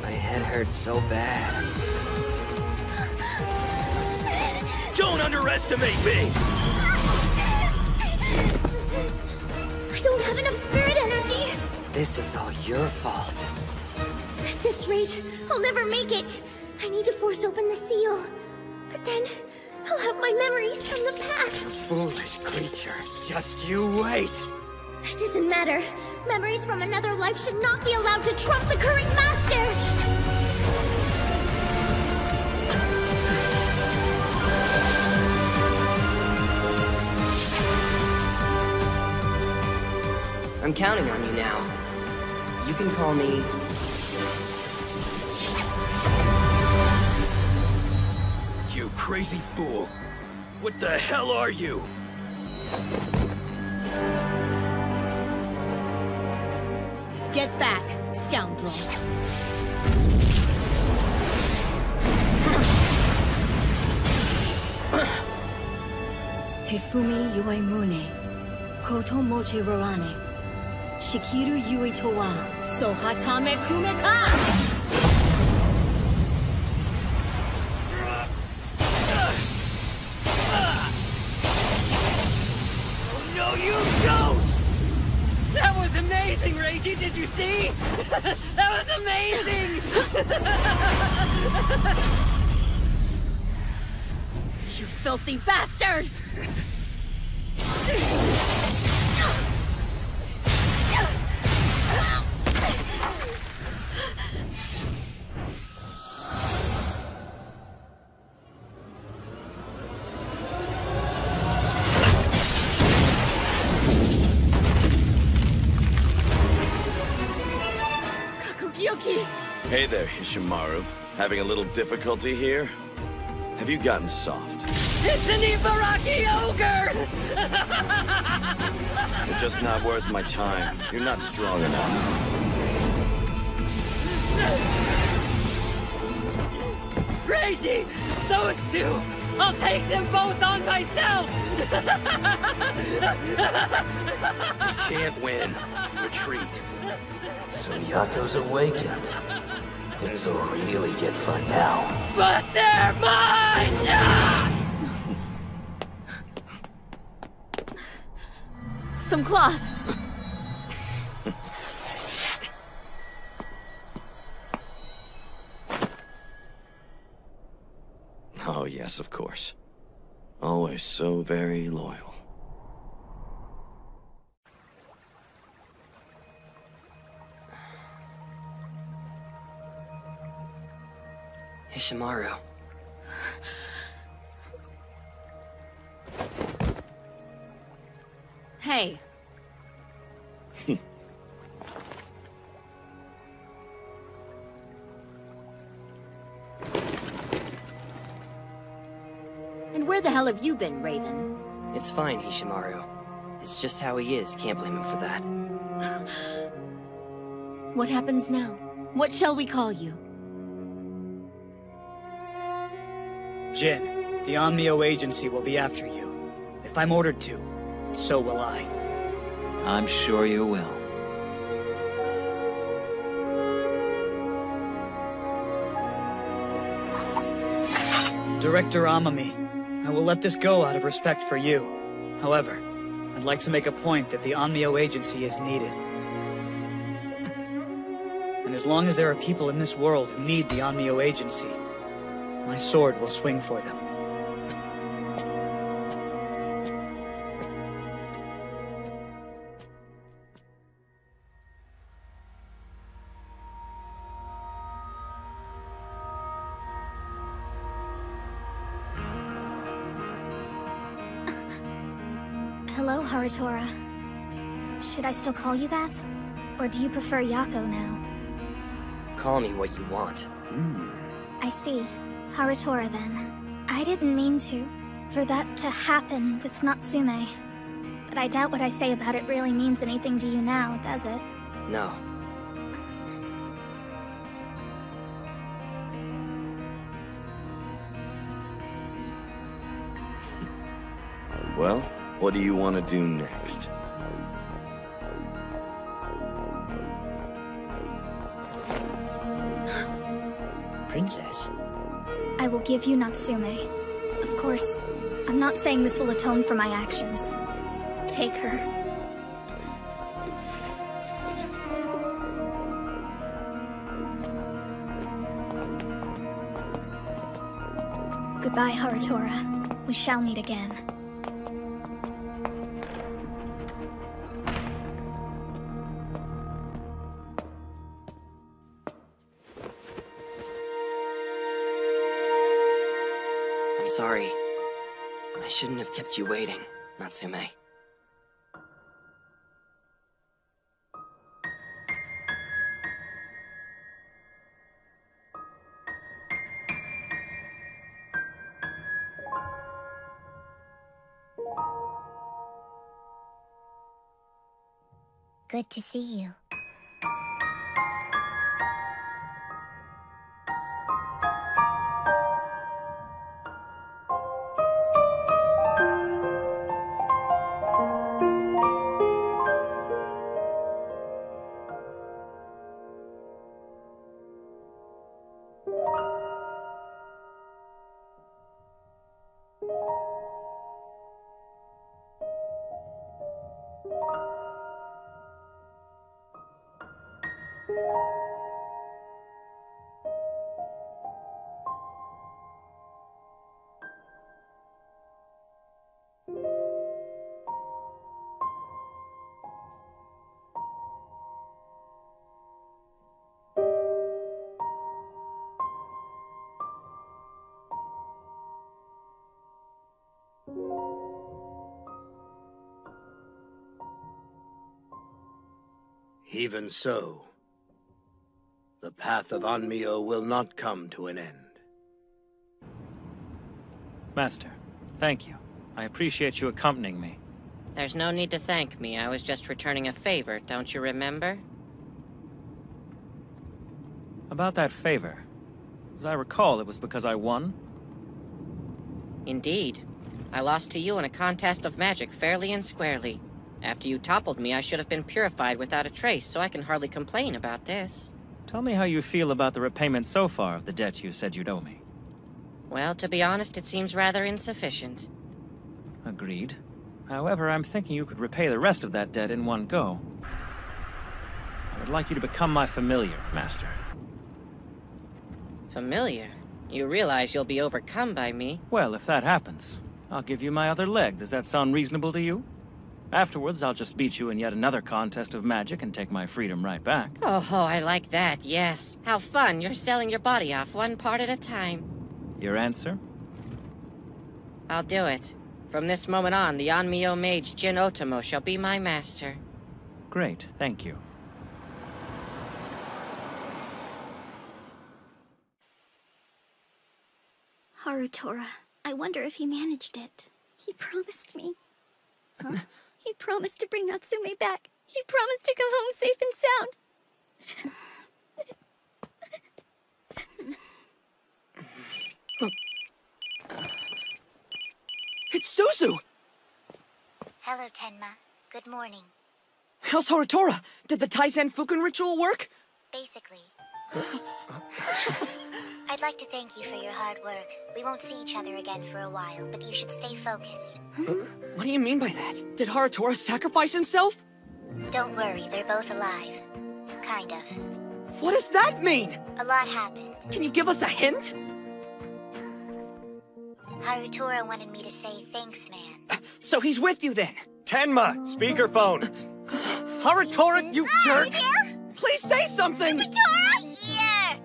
My head hurts so bad. Don't underestimate me! I don't have enough spirit energy! This is all your fault. At this rate, I'll never make it. I need to force open the seal. But then, I'll have my memories from the past. Foolish creature. Just you wait. It doesn't matter. Memories from another life should not be allowed to trump the current master! I'm counting on you now. You can call me... You crazy fool! What the hell are you? Get back, scoundrel. Hifumi Yuemune, Koto Mochi Rarane, Shikiru Yui Towa, Sohatame Kumeka! No, you don't! That was amazing, Reiji! Did you see? That was amazing! You filthy bastard! Hey there, Hishimaru. Having a little difficulty here? Have you gotten soft? It's an Ibaraki ogre! You're just not worth my time. You're not strong enough. Reiji! Those two! I'll take them both on myself! Can't win. Retreat. So Yako's awakened. Things will really get fun now. But they're mine! Some cloth! Oh, yes, of course. Always so very loyal. Hishimaru. Hey. And where the hell have you been, Raven? It's fine, Hishimaru. It's just how he is. Can't blame him for that. What happens now? What shall we call you? Jin, the Onmyo Agency will be after you. If I'm ordered to, so will I. I'm sure you will. Director Amami, I will let this go out of respect for you. However, I'd like to make a point that the Onmyo Agency is needed. And as long as there are people in this world who need the Onmyo Agency, my sword will swing for them. Hello, Haratora. Should I still call you that? Or do you prefer Yako now? Call me what you want. I see. Haratora, then. I didn't mean for that to happen with Natsume. But I doubt what I say about it really means anything to you now, does it? No. Well, what do you want to do next? Princess? I will give you Natsume. Of course, I'm not saying this will atone for my actions. Take her. Goodbye, Haratora. We shall meet again. I'm sorry. I shouldn't have kept you waiting, Natsume. Good to see you. Even so, the path of Onmyo will not come to an end. Master, thank you. I appreciate you accompanying me. There's no need to thank me. I was just returning a favor, don't you remember? About that favor. As I recall, it was because I won? Indeed. I lost to you in a contest of magic fairly and squarely. After you toppled me, I should have been purified without a trace, so I can hardly complain about this. Tell me how you feel about the repayment so far of the debt you said you'd owe me. Well, to be honest, it seems rather insufficient. Agreed. However, I'm thinking you could repay the rest of that debt in one go. I would like you to become my familiar, Master. Familiar? You realize you'll be overcome by me? Well, if that happens, I'll give you my other leg. Does that sound reasonable to you? Afterwards, I'll just beat you in yet another contest of magic and take my freedom right back. Oh, I like that, yes. How fun, you're selling your body off one part at a time. Your answer? I'll do it. From this moment on, the Onmyo mage Jin Otomo shall be my master. Great, thank you. Harutora, I wonder if he managed it. He promised me. Huh? He promised to bring Natsume back. He promised to come home safe and sound. It's Suzu! Hello, Tenma. Good morning. How's Harutora? Did the Taizen Fukin ritual work? Basically. I'd like to thank you for your hard work. We won't see each other again for a while, but you should stay focused. What do you mean by that? Did Harutora sacrifice himself? Don't worry, they're both alive. Kind of. What does that mean? A lot happened. Can you give us a hint? Harutora wanted me to say thanks, man. So he's with you then? Tenma, speakerphone. Harutora, you jerk! Here? Please say something! Harutora! Yeah!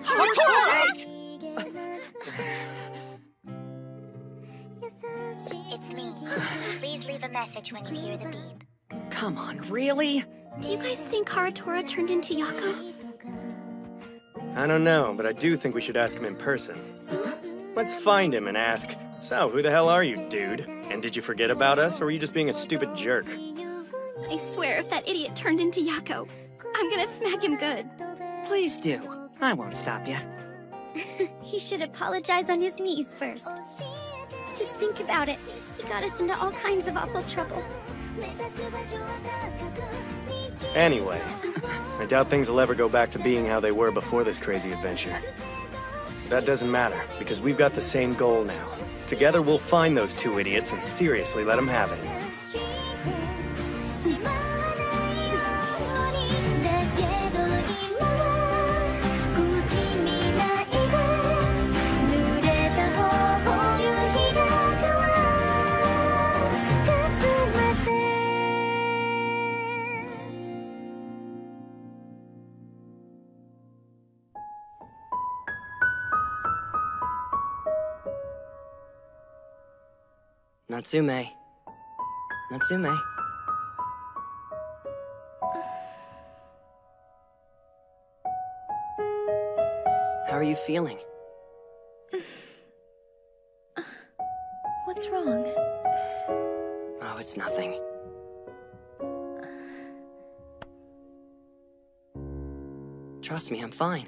Harutora, wait! It's me. Please leave a message when you hear the beep. Come on, really? Do you guys think Harutora turned into Yako? I don't know, but I do think we should ask him in person. Let's find him and ask, so, who the hell are you, dude? And did you forget about us, or were you just being a stupid jerk? I swear if that idiot turned into Yako, I'm gonna smack him good. Please do. I won't stop you. He should apologize on his knees first. Just think about it. He got us into all kinds of awful trouble. Anyway, I doubt things will ever go back to being how they were before this crazy adventure. That doesn't matter, because we've got the same goal now. Together we'll find those two idiots and seriously let them have it. Natsume. Natsume. How are you feeling? What's wrong? Oh, it's nothing. Trust me, I'm fine.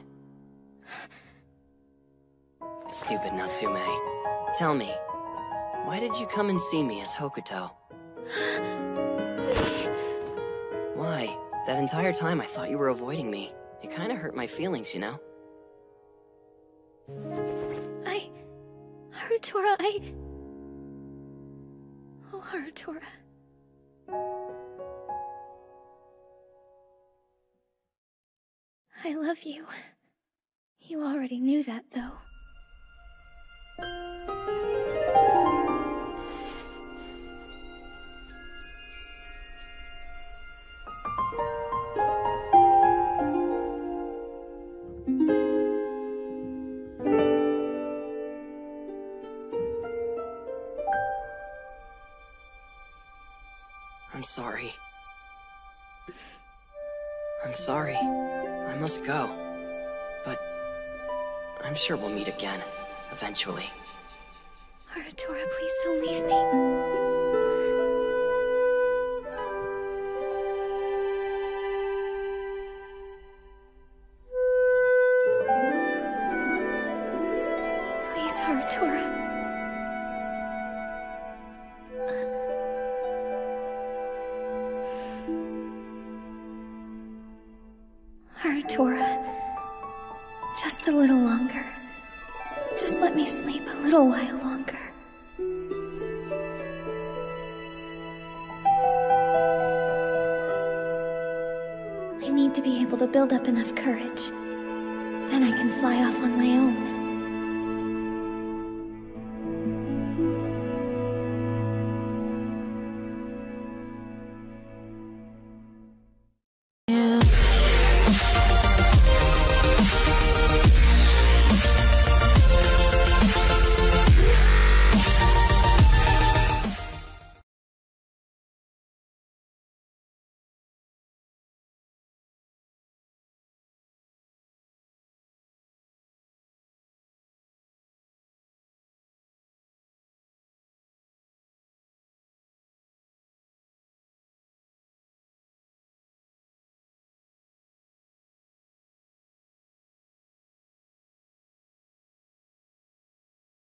Stupid Natsume. Tell me, why did you come and see me as Hokuto? Why? That entire time I thought you were avoiding me. It kinda hurt my feelings, you know? Harutora, Oh, Harutora. I love you. You already knew that, though. I'm sorry. I'm sorry. I must go. But I'm sure we'll meet again, eventually. Harutora, please don't leave me. Please, Harutora. Harutora, just a little longer. Just let me sleep a little while longer. I need to be able to build up enough courage. Then I can fly off on my own.